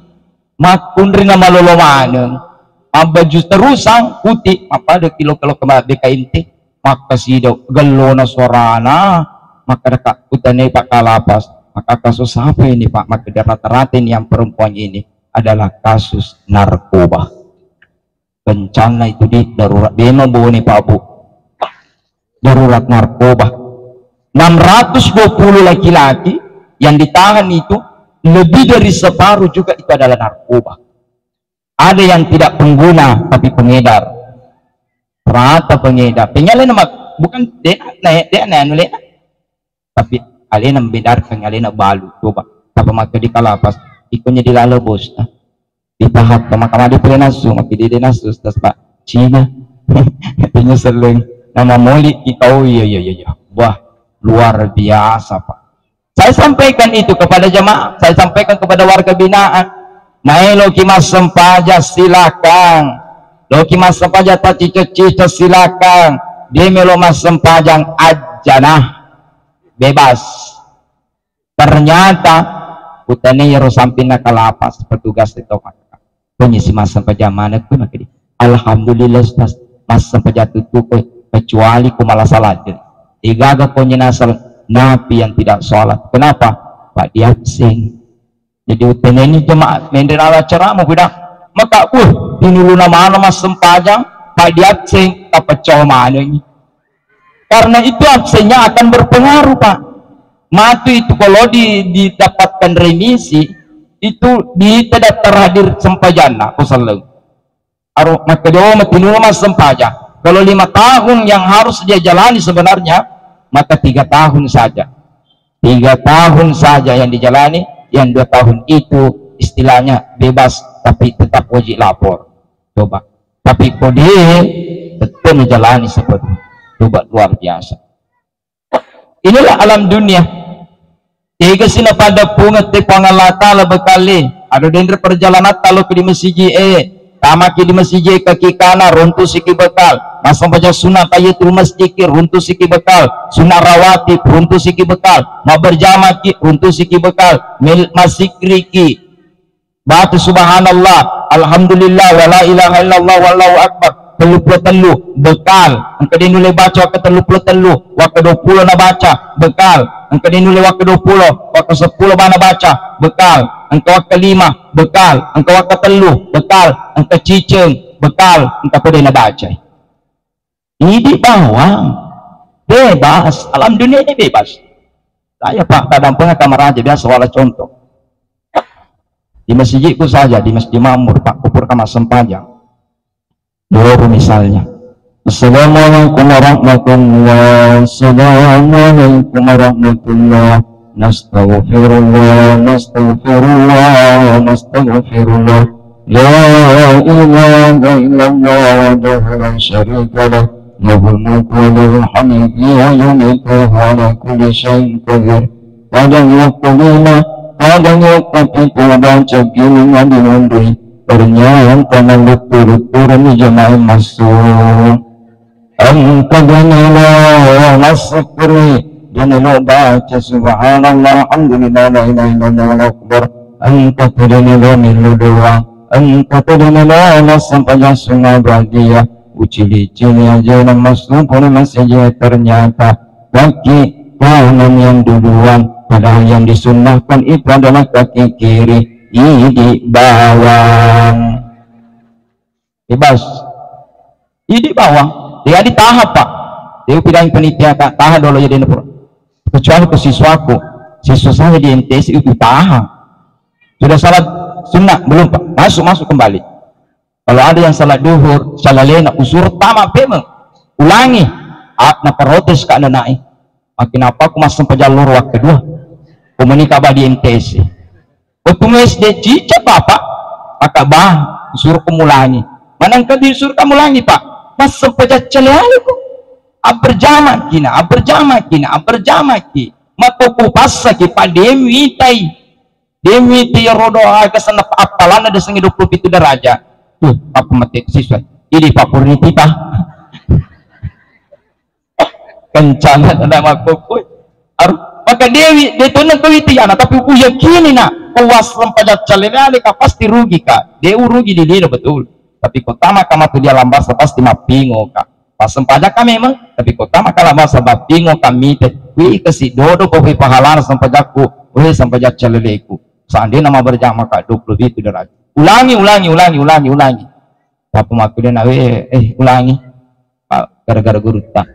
A: makundri na malulu maneng baju terusang putih apa ada kilo kema BKNT maka sida gelo na suarana maka dekat utane pak kalapas maka kasus apa ini pak maka rata-rata yang perempuan ini adalah kasus narkoba bencana itu di darurat dia membawa nih pak bu darurat narkoba 620 laki-laki yang ditahan itu lebih dari separuh juga itu adalah narkoba. Ada yang tidak pengguna tapi pengedar rata pengedar penyalin nama bukan dia naik tapi alena membedarkan alena balu coba apa maka di kalapas ikonnya dilala bos ditahat sama kamar di plenasu maka di denasus tas pak Cina katanya seleng nama moli kita iya wah luar biasa pak. Saya sampaikan itu kepada jamaah, saya sampaikan kepada warga binaan naik lo kimas sempaja silakan lo kimas sempaja tak cicit silakan dia melo mas sempajang aja nah bebas. Ternyata utane yaro sampina kalapas petugas itu punya si mas sempajang mana pun makanya alhamdulillah mas sempajang itu kecuali ku malah salah igaga punya nasal napi yang tidak sholat. Kenapa pak dia absen jadi utane ini jemaat mendengar acara mau bilang maka tinulu nama mas sempajang pak dia absen tak pecah mana ini karena itu absennya akan berpengaruh pak. Mati itu kalau didapatkan remisi itu tidak terhadir sempajana aku selalu maka dia tinulu mas sempaja kalau 5 tahun yang harus dia jalani sebenarnya maka 3 tahun saja 3 tahun saja yang dijalani yang 2 tahun itu istilahnya bebas tapi tetap wajib lapor coba tapi kode tetap menjalani seperti coba luar biasa. Inilah alam dunia tiga sina pada pungat te pangalata la bekali ada dendre perjalanan kalau ke di masjid tamaki di masjid kaki kanan runtuh siki bekal masa baca sunat tahiyatul masjid runtuh siki bekal sunat rawatib runtuh siki bekal mau berjamaah runtuh siki bekal masjid kriki batu subhanallah alhamdulillah wala ilaha illallah wallahu akbar telu bekal engkau dinulai baca ke telu waktu 20 na baca bekal engkau dinulai waktu 20 waktu 10 mana baca bekal engkau waktu 5 bekal engkau waktu 3 bekal engkau ciceng bekal engkau pada na baca ini di bawah bebas alam dunia ini bebas. Saya pak kadang pernah kamar aja biasa wala contoh di masjidku saja di masjid Makmur pak kupur kamar sempajang baru misalnya assalamualaikum warahmatullahi assalamualaikum warahmatullahi nastaghfirullah la ilaha illallah wahdahu la syarika lah lahul mulku wa lahul hamdu wa yumiitu wa ala kulli syai'in qadir kadang yaquluna kadang yaqulu baca gini ngadi ternyata turun jamaah masuk engkau janganlah masuk janganlah baca subhanallah alhamdulillah la ilaha illallah akbar engkau janganlah milu doa engkau janganlah sampai sungai berhadiah ucili-cili aja yang masuk pun masih ternyata bagi kanan yang duluan, padahal yang disunnahkan itu adalah kaki kiri. Idi bawang bebas, idi bawang dia ditahap pak, dia bidang penitia tak tahan dulu jadi nepur, kecuali ke siswaku, siswa saya di MTS itu tahan sudah salat sunnah belum pak, masuk kembali. Kalau ada yang salat duhur, salat lena usur tamak pemeng ulangi, nak protes kak naik makin apa aku masuk ke jalur waktu kedua aku menikah di MTS waktu SD cicak bapak kakak bah suruh kemulangi mana engkau disuruh kamu langi pak masuk pejat celiali kok aberjama kina matuku pasa ki pak demi tai rodo aga sana apalan ada sengi 27 derajat tuh apa mati siswa ini pak Purniti pak kencangan ada makukui maka Dewi dia tuh nak kewiti anak tapi aku yakini nak puas sempajat celiali kak pasti rugi kak dia rugi di dia betul. Tapi kota maka matu dia lambas pasti mapingo kak pas sempajak kami memang tapi kota maka lambas mapingo kami teh wih kasih dodo kopi pahalan sempajakku wih sempajak celeleku seandainya nama berjamaah kak 20 itu derajat ulangi tapi maku dia nawe ulangi pak gara-gara guru tak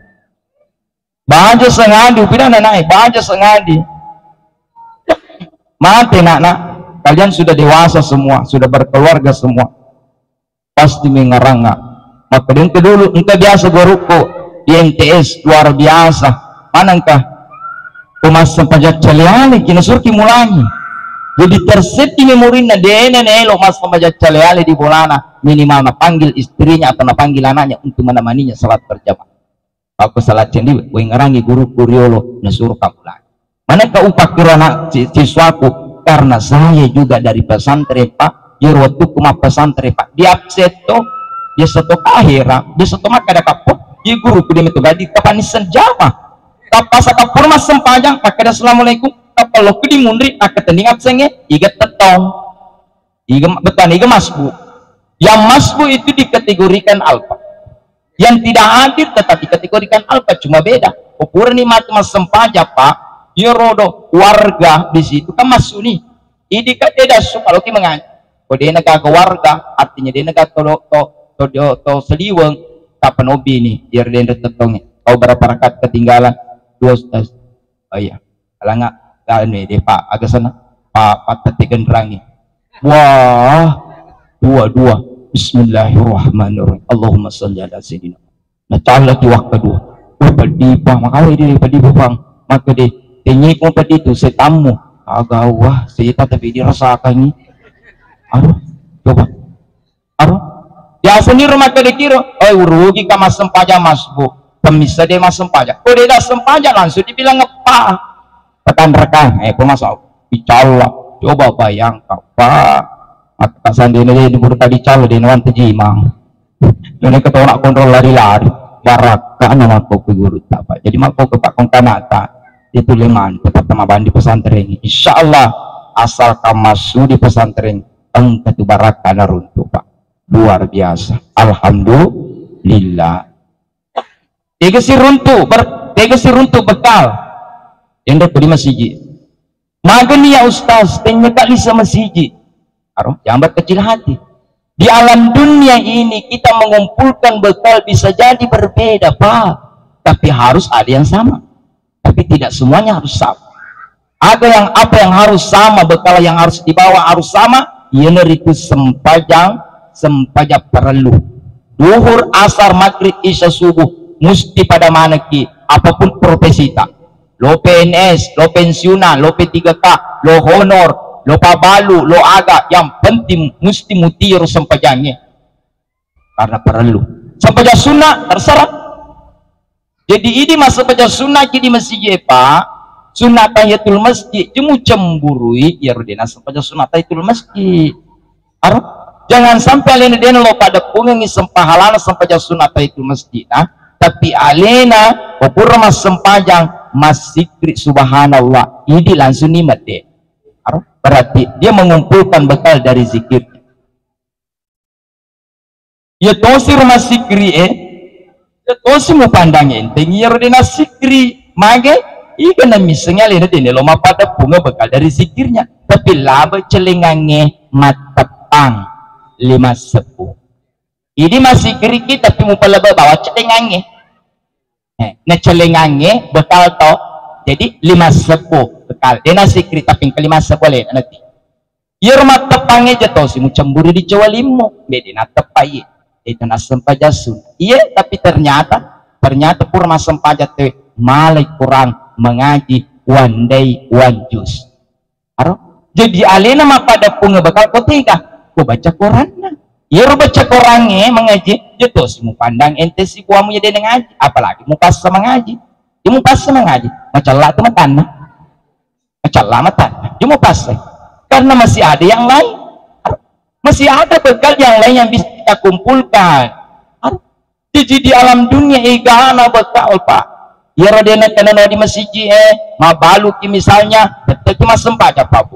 A: baca sengadi upina naik baca sengadi mati nak kalian sudah dewasa semua sudah berkeluarga semua pasti mengarang maka ente dulu ente biasa guruku di MTS luar biasa mana engkah pemasan pajak celiali kini surki mulangi jadi terseti memorina dene nelo mas pajak celiali di bolana minimal na panggil istrinya atau na panggil anaknya untuk menemaninya salat berjamaah aku salat cendi wengarangi guru kuriolo nasuruh kamu lagi mana kau upak kirana siswaku karena saya juga dari pesantren pak ya waktu kuma pesantren pak di abseto dia satu kahira dia satu maka ada kapur dia guru kudim itu gadi kapanisan jama kapasa kapur mas sempajang pakai assalamualaikum kapalo kudi mundri akatending absenge iga tetong iga betan iga masbu yang masbu itu dikategorikan alfa yang tidak hadir tetap dikategorikan alfa cuma beda ukur nikmat mas sempaja pak dia rodo warga di situ kan masuk nih ini kan dia dasuk kalau kita mengaji kalau dia negara warga artinya dia negara to seliweng kapan obi nih biar dia tetongnya kau berapa rakaat ketinggalan 2 oh iya kalau nggak ini deh pak agak sana pak tetik genderangi wah dua Bismillahirrahmanirrahim Allahumma sholli ala sayyidina nah cala di waktu kedua padipang makanya dia padipang maka dia tenyik mo padi itu setamu agak wah sita tapi dirasakan ni coba ya sendiri maka dia kira rugi ka mas sempaja mas bu pemisah dia mas sempaja dia dah sempaja langsung dibilang ngepah rekan-rekan pemasok dicala coba bayang pak maka sandini dia buru tadi calo dia nawan tejimang ini ketawa nak kontrol lari-lari baraka nama kau ke guru tak pak jadi mak kau ke pak kongkanata itu leman tetap sama bandi pesantren insyaallah asal kamu di pesantren engkau tu baraka naruntu pak luar biasa alhamdulillah tegesi runtuh bekal yang di masjid magani ya ustaz tanya kali sama masjid jangan berkecil hati di alam dunia ini kita mengumpulkan bekal bisa jadi berbeda pak tapi harus ada yang sama tapi tidak semuanya harus sama ada yang apa yang harus sama bekal yang harus dibawa harus sama ialah itu sempajang perlu duhur asar maghrib isya subuh mesti pada mana ki apapun profesi tak lo PNS lo pensiunan lo P3K lo honor lo pabalu, lo aga, yang penting mesti mutir sempajangnya karena perlu sempajang sunnah terserah jadi ini masa sempajang sunnah di masjid pak sunnah tahiyatul masjid jemu cemburui ya rodena sempajang sunnah tahiyatul masjid jangan sampai alena dena lo pada pungengi sempahalana sempajang sunnah tahiyatul masjid tapi alena ukur mas sempajang masikri subhanallah ini langsung nimat deh berarti dia mengumpulkan bekal dari zikir ya tosi rumah sikri ya tosi mau pandangin tinggi rodena sikri mage ika na misalnya lihat ini lo mapada bunga bekal dari zikirnya, tapi laba celengange matapang 5 sepuh. Ini masih keriki tapi mau palaba bawa celengange. Nah celengange bekal to, jadi 5 sepuh bekal. Dia nasi kiri tapi ke 5 sepuh le nanti. Yer matapangnya jatuh si mu cemburu di Jawa Limo, beda natapai itu nasempajasun. Iya tapi ternyata purma sempajat teh malai kurang mengaji one day one juice. Aro jadi alena mah pada punga bakal kotika ku baca Quran. Ya baca Qurannya mengaji jatuh si mu pandang ente si kuamu jadi ngaji, apalagi mu pas sama ngaji. Dia mu pas sama ngaji macam lah teman tanah macam lama tanah dia mu pas karena masih ada yang lain, masih ada bekal yang lain yang bisa kita kumpulkan. Jadi di alam dunia igana bekal pak ya rodena kena di masjid mabaluki misalnya betul cuma sempat apa bu,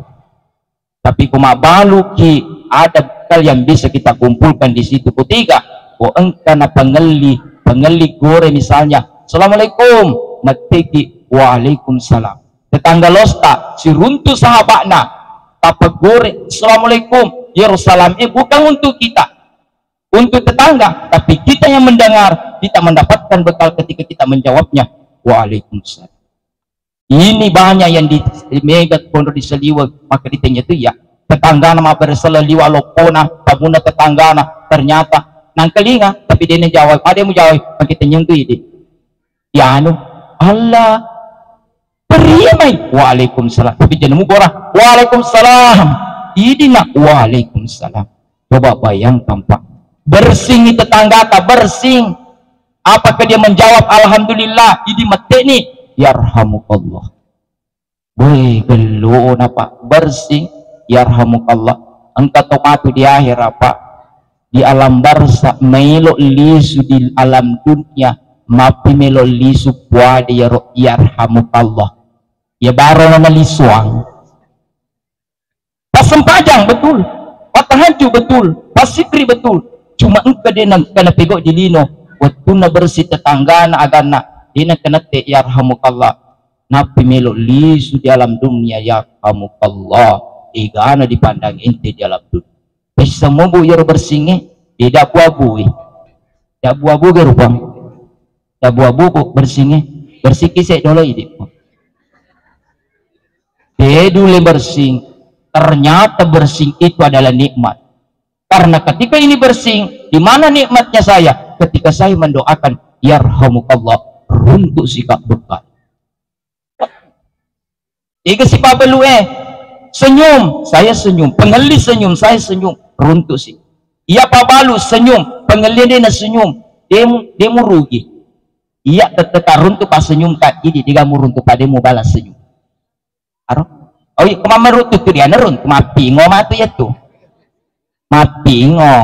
A: tapi kumabaluki ada bekal yang bisa kita kumpulkan di situ. Ketiga engkana pengeli gore misalnya assalamualaikum mateki waalaikumsalam, tetangga losta si runtuh sahabatna apa gore assalamualaikum ya Rasulullah, bukan untuk kita, untuk tetangga, tapi kita yang mendengar, kita mendapatkan bekal ketika kita menjawabnya waalaikumsalam. Ini banyak yang di megat pondok di Seliwag, maka ditanya itu ya tetangga nama berseliwa lokona pabunda tetanggana ternyata nang kelinga, tapi dia jawab, ada yang mau jawab, maka kita nyentuh ini ya anu Allah perimai waalaikumsalam, tapi jangan mugorah waalaikumsalam ini nak waalaikumsalam. Coba bayangkan pak, bersing tetangga tak bersing, apakah dia menjawab alhamdulillah ini mati nih yarhamukallah boy gelo apa bersing yarhamukallah. Engkau tahu di akhir apa di alam barza melo lisu di alam dunia mapi melo lisu puade yarhamukallah ya baru nama lisuang pas sempajang betul, pas tahajud betul, pas sikri betul, cuma engkau dia kena pegok di lino waktu na bersih tetangga na agana dia kena te yarhamukallah napi melo lisu di alam dunia yarhamukallah igana dipandang ente di alam dunia bisa semua bu yor bersingnya tidak buabu tidak buabu gerubang tidak buabu kok bersingnya bersih kisah dulu ini dia dulu bersing. Ternyata bersing itu adalah nikmat, karena ketika ini bersing di mana nikmatnya saya ketika saya mendoakan yarhamukallah runtuh sikap bekal iga si pabelu senyum saya senyum pengeli senyum saya senyum runtuh sih iya pabalu senyum pengeli dia senyum demu rugi iya tetap runtuh pas senyum kak ini dia mau runtuh pademu balas senyum arok. Oh iya, kemamerut itu dia nerun, mapingo matu ya tuh, mapingo.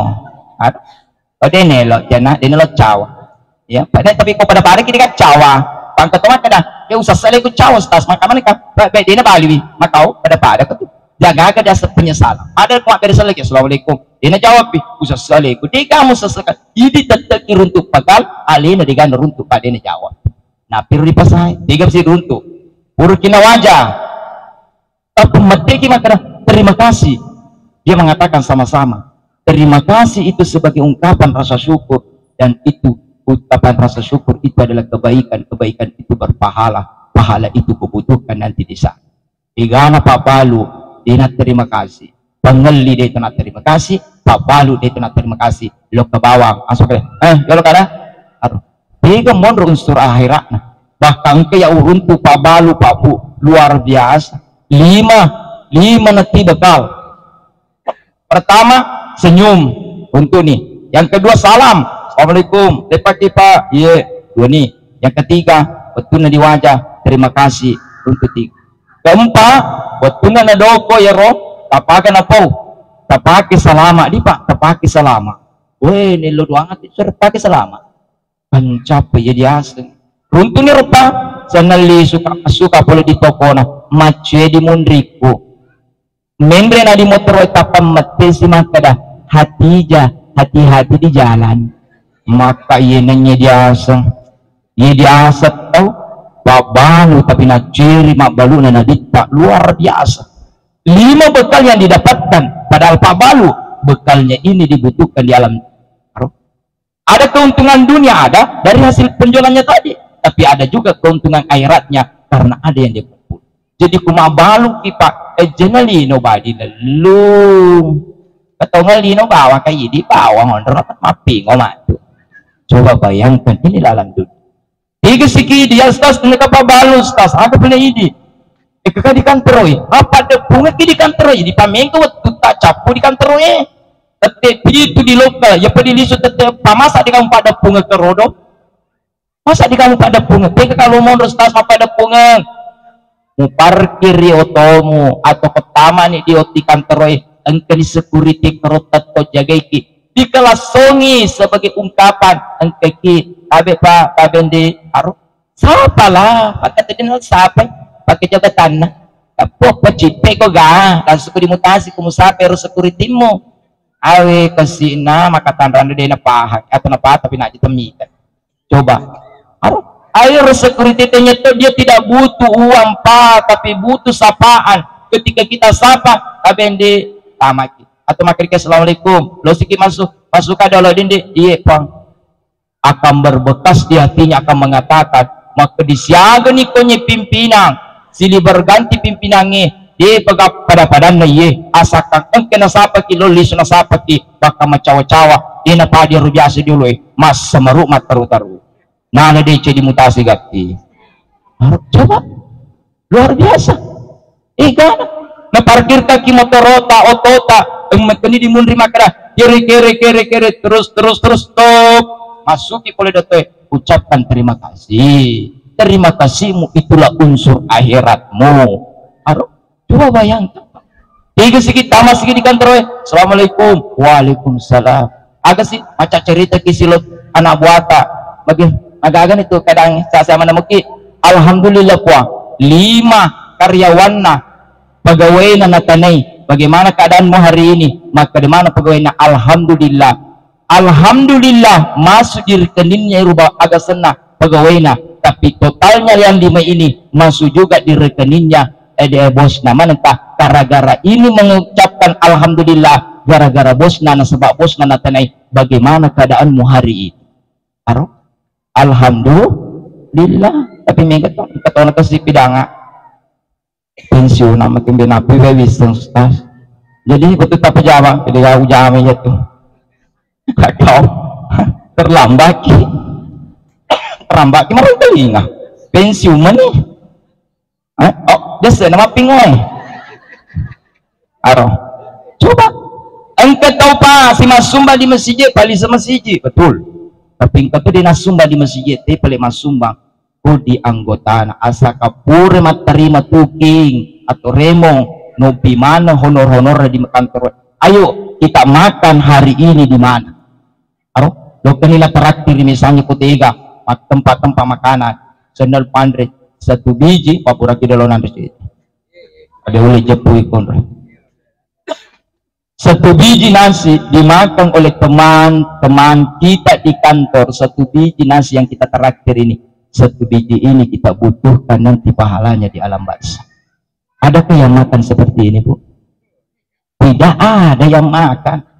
A: Oh dia nelok, nelok cawa, ya. Padahal tapi kau pada pari kita cawa, pangkat tomat kada, dia usah selai ku cawa stas, maka mana kah? Baik dia baliwi, makau pada pada tu, jaga kada penyesalan. Ada kau ada selai, assalamualaikum, dia jawab, usah selai ku, dia kamu sesekat, ini tetap runtuk pakal, alina dia kan runtuk pada dia jawab. Nah piru di pasai, dia mesti runtuk, urukina wajah. Pemetiki maka terima kasih dia mengatakan sama-sama terima kasih itu sebagai ungkapan rasa syukur, dan itu ungkapan rasa syukur itu adalah kebaikan itu berpahala, pahala itu kubutuhkan nanti di sana. Igana papalu dia terima kasih, pengeli dia nak terima kasih, papalu dia nak terima kasih, lo ke bawang masuk kalau kada aduh tiga mondro unsur akhirat bahkan ke ya uruntu pabalu papu luar biasa. lima nanti bekal. Pertama senyum untuk nih, yang kedua salam assalamualaikum lepak kita iya dua nih, yang ketiga betul di wajah terima kasih untuk tiga, keempat betul na doko ya roh tapakan apa tapake salama di pak tapake salama weh nilo doang ati sur pakai salama pancap ya dia asli runtungnya rupa sanali suka boleh di toko na macet di mundriku membre na di motor tapam mati si makada hati-hati di jalan maka iya nanya dia asal tau Pak Balu tapi nak ciri mak Balu na dikta luar biasa. 5 bekal yang didapatkan, padahal Pak Balu bekalnya ini dibutuhkan di alam. Ada keuntungan dunia ada dari hasil penjualannya tadi, tapi ada juga keuntungan akhiratnya karena ada yang dia kumpul. Jadi kuma Balu kita jenali nobody lalu atau ngalino bawa kayak di bawah ngondor mapi ngomatu. Coba bayangkan ini alam dunia. Tiga siki dia stas dengan Pak Balu stas ada punya ide. Eka di kantor apa ada bunga di kantor di pamengko waktu tak capu di kantor tetep itu di lokal ya pedilisu tetep pamasa di kamu pada bunga kerodo masa di kamu pada bunga teka kalau mau stas apa pada bunga mau parkir di otomu atau pertama nih di kantor engke di security kerotat atau jaga iki di kelas songi sebagai ungkapan engke ki abe pak kabende aru siapa lah pakai terkenal siapa pakai jabatan apa cipe kok ga langsung dimutasi ke musafir securitymu awe kesina maka tanran de na pahak atau napa tapi nak ditemikan coba aru air security nyeto dia tidak butuh uang pak tapi butuh sapaan ketika kita sapa kabende tamaki atau makrik assalamualaikum lo sikit masuk ada lo dindi iya pang akan berbekas di hatinya akan mengatakan maka disiaga nih konye pimpinan sili berganti pimpinannya dia pegap pada padannya ye asakan engke nasapa ki lolis nasapa ki baka macawa-cawa dia napa dia biasa dulu mas semeru mat taru-taru nana dia jadi mutasi gati coba luar biasa gana na parkir kaki motorota otota ini dimundri makara kere terus stop masuki boleh datoy ucapkan terima kasihmu itulah unsur akhiratmu coba bayangkan tiga sedikit tamas sedikit di kantor assalamualaikum waalaikumsalam agak sih macam cerita kisilot anak buata bagi agak-agak itu kadang saya mana mungkin alhamdulillah puah 5 karyawanna pegawai natanai bagaimana keadaanmu hari ini maka di mana pegawainya alhamdulillah masuk di rekeningnya rubah agak senang pegawainya tapi totalnya yang 5 ini masuk juga di rekeningnya bos nama entah gara-gara ini mengucapkan alhamdulillah gara-gara bos nana sebab bos nana tanai bagaimana keadaanmu hari ini alhamdulillah tapi mereka tuh kata kasih pidanga pensiun nama tim benapi wiseng stas jadi betul tak pejama jadi kau jamnya tuh kau terlambat marah telinga pensiun nih desa nama pingoy coba engkau tahu pak si masumba di masjid paling sama masjid betul tapi engkau tuh di nasumba di masjid paling masumba ku di anggota asa kapure terima tuking atau remong nopi mana honor di kantor ayo kita makan hari ini di mana lo kanila traktir misalnya kutiga tempat-tempat makanan sendal pandre 1 biji papura kidalonan di ada oleh jepui konra 1 biji nasi dimakan oleh teman-teman kita di kantor 1 biji nasi yang kita traktir ini 1 biji ini kita butuhkan nanti pahalanya di alam barzah. Adakah yang makan seperti ini bu? Tidak ada yang makan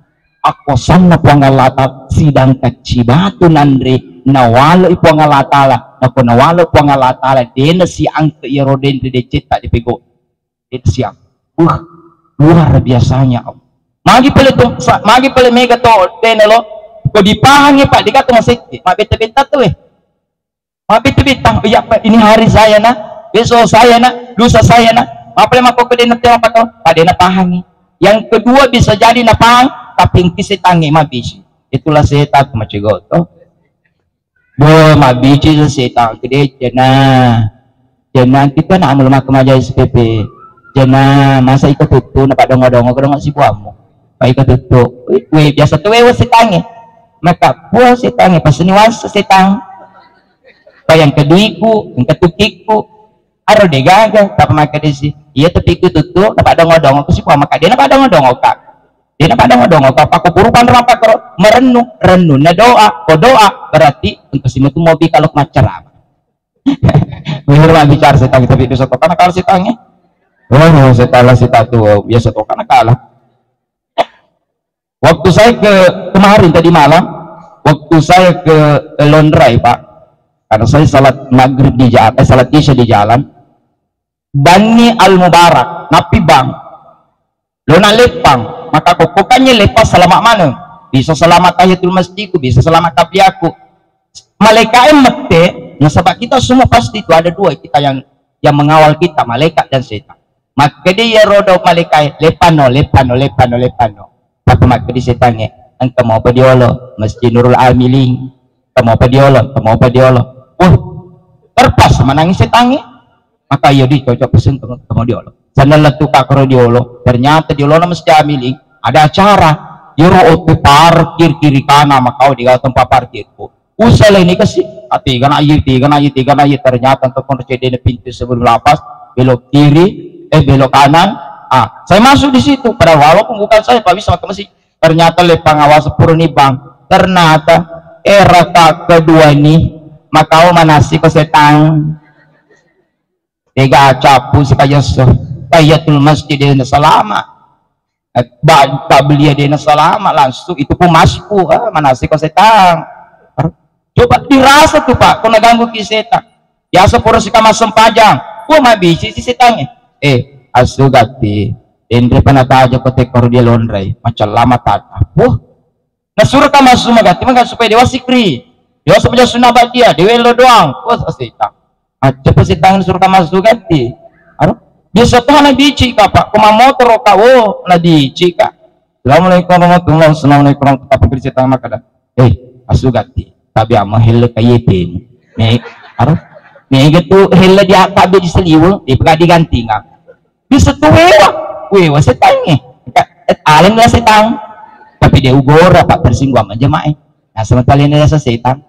A: aku sana puangalata sidang kacibatu nandri nawalo ipuangalatala aku nawalo puangalatala dena si angke iroden de cita di pego itu siap luar biasanya magi pele mega to dena lo ko dipahangi pak dikata masih mabeta-beta tuh mabeta-beta ya pak ini hari saya na besok saya na lusa saya na mapele mako ke dena teo pato padena pahangi yang kedua bisa jadi napang tapi kisi tangi mabisi itulah setan macigoto bo mabisi sa setan kede jana kita na amal makamaja SPP jana masa ikatutu na padongo-dongo kadang si buamu pa ikatutu we biasa tuwe setangi maka puas setangi pasiniwas setang pa yang keduiku yang ketukiku aro de gaga tapi maka desi iya tapi ikatutu na padongo-dongo si buamu maka dia na padongo-dongo ka dia na padongo-dongo ka pakupurupan rampak merenung na doa ko doa berarti untuk simu tu mau bikalok macerama Bener bicara setang tapi itu satu karena kalah setangnya. Oh, setelah sitatu biasa tuh karena kalah. Waktu saya kemarin tadi malam, waktu saya ke Londrai Pak, karena saya salat maghrib di jalan, salat isya di jalan, Bani Al Mubarak, napi bang, lona lepang, maka kokokannya lepas selamat mana? Bisa selamat tahiyatul masjidku, bisa selamat tapiaku. Malaikat mete, nasabak kita semua pasti itu ada dua kita yang mengawal kita, malaikat dan setan. Maka dia rodo malaikat lepano. Tapi maka di setannya, engkau mau apa diolo? Masjid Nurul Amilin, kamu apa diolo? Terpas menangis setannya. Maka iya di cocok pesen kamu diolo. Sana letu kakro diolo. Ternyata diolo na Masjid Amilin ada acara. Yuro parkir kiri kanan, maka kau di tempat parkirku. Usai ini kasih. Tiga na ayu. Ternyata untuk kondisi pintu sebelum lapas belok kiri. Belok kanan, saya masuk di situ. Pada walaupun bukan saya, Pak bisa ke masjid. Ternyata lepang awas sepuluh nih bang. Ternyata era kedua nih, maka manasi ke setan. Tiga capu si kayaso, tahiyatul masjid dina selama. Tak belia dina selama langsung itu pun masku, manasi ke setan. Coba dirasa tuh Pak, kau ganggu ki setan. Ya sepuluh si kamar sempajang, mabisi si setannya. Asugati Indri panata aja kote dia Londrai macam lama tata nasuruh ka masuk magati magan supaya dewa sikri dewa supaya sunabak dia dewa lo doang asita cepat sitang nasuruh ka masuk gati biasa tuh na dici ka Pak kuma motor ka na dici ka. Assalamualaikum warahmatullahi wabarakatuh. Assalamualaikum warahmatullahi wabarakatuh. Sitang makada asugati tabi ama helle kayetin nih gitu helle dia tabi di seliweng di pagadi ganti nga bisa tuh wewa setangnya alim lah setang tapi dia ugora Pak tersinggung aja mae. Nah sementara ini rasa setan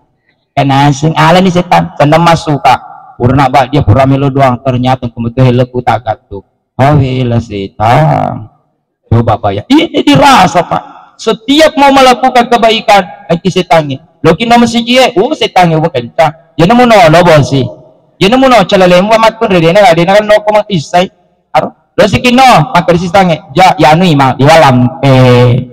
A: karena sing alim ni setan sana masuk Kak purna Pak dia pura melo doang ternyata kemudian heleku tagat tuh lah setan. Coba Pak ya ini dirasa Pak setiap mau melakukan kebaikan nanti setannya lo kina masih setannya bukan tak jadi mau no bosi jadi mau no calalemu amat pun redena kan no komang isai lo si kino maka disistange ya anu ima diwalampe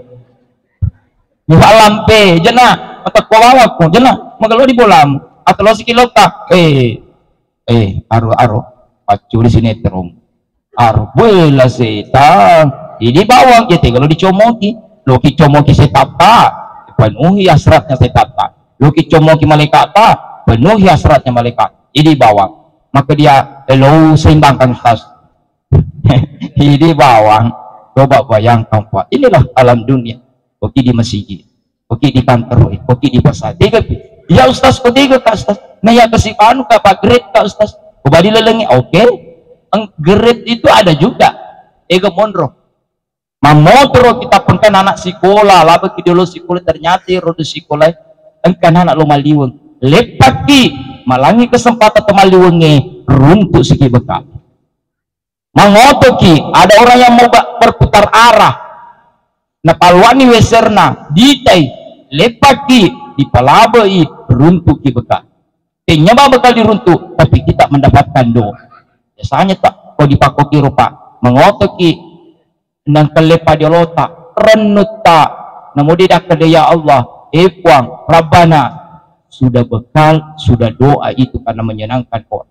A: jena mata kuawaku jena maka lo di bolam atau lo si kilo tak aro pacu di sini terung bola setan ini bawang ya kalau dicomoki lo kicomoki setapa penuhi hasratnya setapa lo kicomoki malaikat penuhi hasratnya malaikat ini bawang maka dia lo seimbangkan tas ini bawang. Coba bayangkan Pak inilah alam dunia. Oke di masjid, oke di kantor, oke di pasar tiga ya Ustaz kok tiga Kak Ustaz nah ya kasih anu Kak Pak grade Kak Ustaz kembali lelengi oke grade itu ada juga ego mondro mamotro kita pengkan anak sekolah laba dulu sekolah ternyata rodo sekolah engkan anak lo maliweng lepaki malangi kesempatan temaliwenge runtuh segi bekal mangotoki ada orang yang mau berputar arah na palwani weserna ditai lepaki di palabai runtuh ki bekal nyaba bekal diruntuh tapi kita mendapatkan doa biasanya tak kau dipakoki rupa mengotoki nang kelepa di lota renut tak namun tidak kada ya Allah ekuang Rabbana sudah bekal sudah doa itu karena menyenangkan orang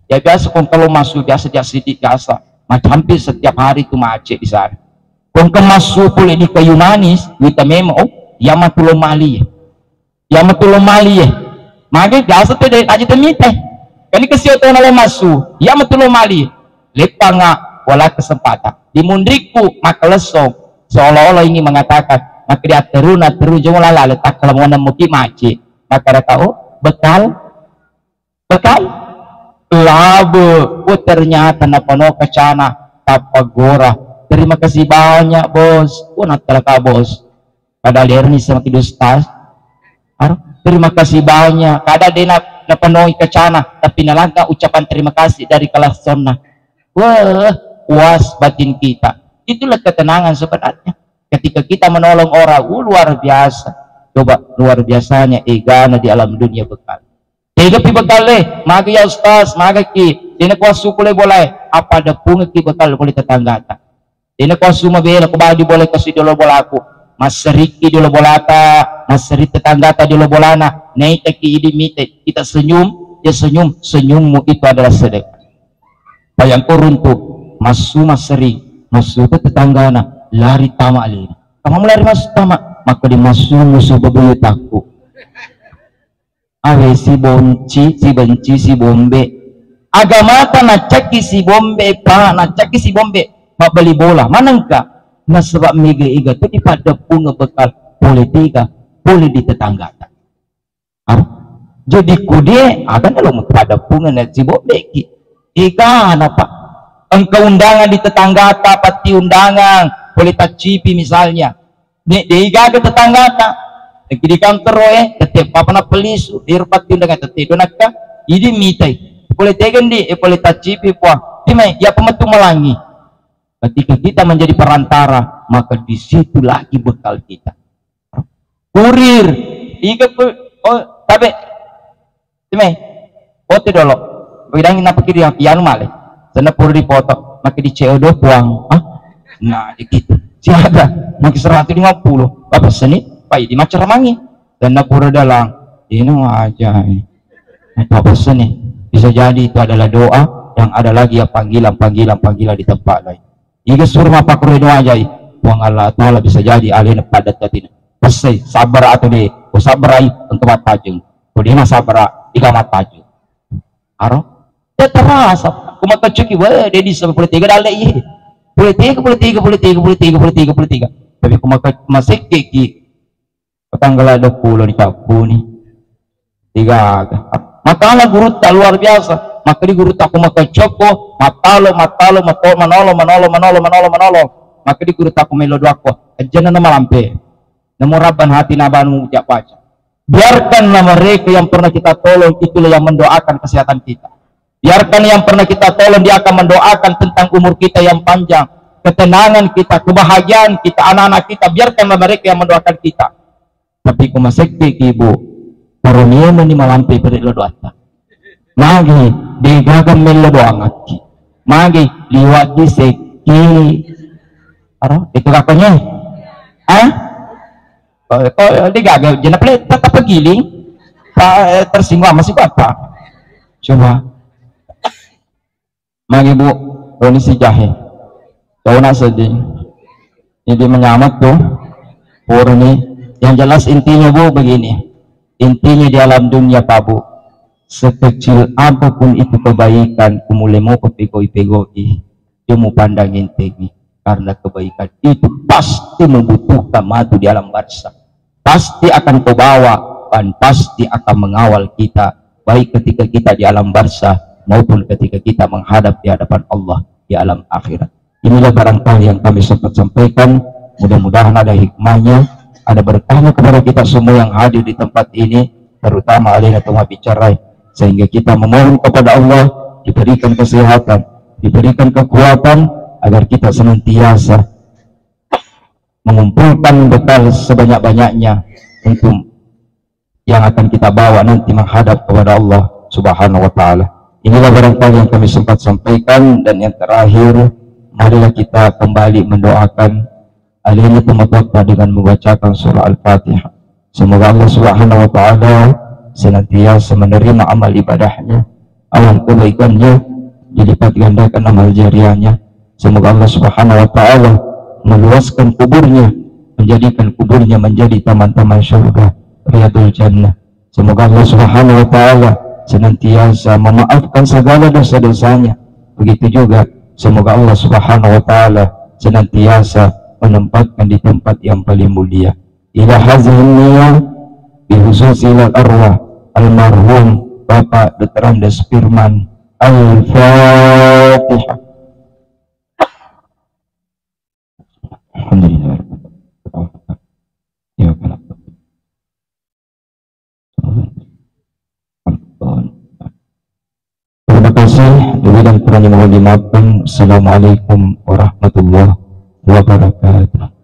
A: ya biasa kalau masuk biasa sedikit biasa macam hampir setiap hari itu macet di sana kung masuk pulih di kayu manis kita memang Yamatul Mali maka biasa tuh dari aja temite kan kasih tahu nalo masuk Yamatul Mali lepa nga wala kesempatan di mundriku maka lesong seolah-olah ingin mengatakan maka dia terus jangan lala letak kalau mau nemuki macet maka dia tahu bekal labu ternyata napano kacana tapagora terima kasih banyak bos natala bos pada lerni sama tidur stas terima kasih banyak kada dia napano kacana tapi nalangka ucapan terima kasih dari kelas sonna puas batin kita itulah ketenangan sebenarnya ketika kita menolong orang luar biasa coba luar biasanya egana di alam dunia bekal
B: Tiga pi bekal magi ya ustaz, magi ki. Dina kuasu boleh boleh. Apa ada punga ki bekal boleh tetangga ta. Dina kuasu mabela ko badi boleh kasih dulu bola aku. Mas seriki dulu bolata, mas seri tetangga ta dulu bolana. Nei ki idi mite. Kita senyum, dia senyum, senyummu itu adalah sedekah. Bayang kurun tuh, masu mas seri, masu ke tetanggana, lari tamak lari. Kamu lari masuk tamak, maka di masu musuh bebuyut aku. Awe si bonci, si benci, si bombe. Agama ta nacaki si bombe pa, nacaki si bombe. Mak beli bola, manangka? Nah sebab mega iga tu dipada punga bekal politika, boleh di tetangga. Jadi kudie akan dalam pada punga net si bombe ki. Ika apa? Engkau undangan di tetangga ta, pati undangan, boleh tacipi misalnya. Nek diiga ke tetangga ta. Di kantor tetep apa na polisu dirpat undangan tetep donaka idi mitai boleh tegen di boleh tacipi puang dimai ya pemetu melangi ketika kita menjadi perantara maka di situ lagi bekal kita kurir iga oh tapi dimai foto dulu bidangin apa kiri yang male sana pura di foto maka di CO2 puang nah gitu siapa maki 150 apa seni pai di macer mangi dan dapur dalang ini aja apa pesan nih bisa jadi itu adalah doa yang ada lagi ya panggilan di tempat lain jika suruh apa kurang aja buang Allah Ta'ala bisa jadi alih padat katina pesai sabar atau deh sabar untuk matajeng kemudian sabar ika matajeng aro ya terasa aku maka cuki wah dedi sampai politika dalek iya politika tapi aku maka masih keki tanggal 20 di kampung nih tiga matala guru tak luar biasa maka di guru tak maka coko matalo manolo maka di guru tak melo doako ajana nama lampe namo rabban hati nabanu ucap baca biarkanlah mereka yang pernah kita tolong itulah yang mendoakan kesehatan kita biarkan yang pernah kita tolong dia akan mendoakan tentang umur kita yang panjang ketenangan kita kebahagiaan kita anak-anak kita biarkanlah mereka yang mendoakan kita tapi kumasekti ibu parunia mani malampi peri lodoata magi digagam melo doangaki magi liwat di seki aro itu kakaknya digagam jenap le tetap pegiling tersinggung masih bapak coba magi bu kondisi jahe tahu nak sedih jadi menyamat tuh purni yang jelas intinya bu begini intinya di alam dunia Pak Bu sekecil apapun itu kebaikan kumulemu kepegoi-pegoi cuma pandangin tinggi karena kebaikan itu pasti membutuhkan madu di alam barzah pasti akan kebawa dan pasti akan mengawal kita baik ketika kita di alam barzah maupun ketika kita menghadap di hadapan Allah di alam akhirat. Inilah barangkali yang kami sempat sampaikan, mudah-mudahan ada hikmahnya, ada berkahnya kepada kita semua yang hadir di tempat ini, terutama alina tengah bicara, sehingga kita memohon kepada Allah diberikan kesehatan, diberikan kekuatan agar kita senantiasa mengumpulkan bekal sebanyak-banyaknya untuk yang akan kita bawa nanti menghadap kepada Allah Subhanahu wa Ta'ala. Inilah barangkali yang kami sempat sampaikan, dan yang terakhir marilah kita kembali mendoakan alihnya pemakwa dengan membacakan surah Al-Fatihah. Semoga Allah Subhanahu wa Ta'ala senantiasa menerima amal ibadahnya, amal kebaikannya dilipat gandakan amal jariahnya. Semoga Allah Subhanahu wa Ta'ala meluaskan kuburnya, menjadikan kuburnya menjadi taman-taman surga, riyadul jannah. Semoga Allah Subhanahu wa Ta'ala senantiasa memaafkan segala dosa-dosanya. Begitu juga semoga Allah Subhanahu wa Ta'ala senantiasa menempatkan di tempat yang paling mulia. Ila haziniya bihususil arwah almarhum Bapak Dr. Andes Firman. Al-Fatihah. Alhamdulillah. Ya Allah. Terima kasih. Demikian kurang yang mohon dimaafkan. Assalamualaikum warahmatullahi wabarakatuh.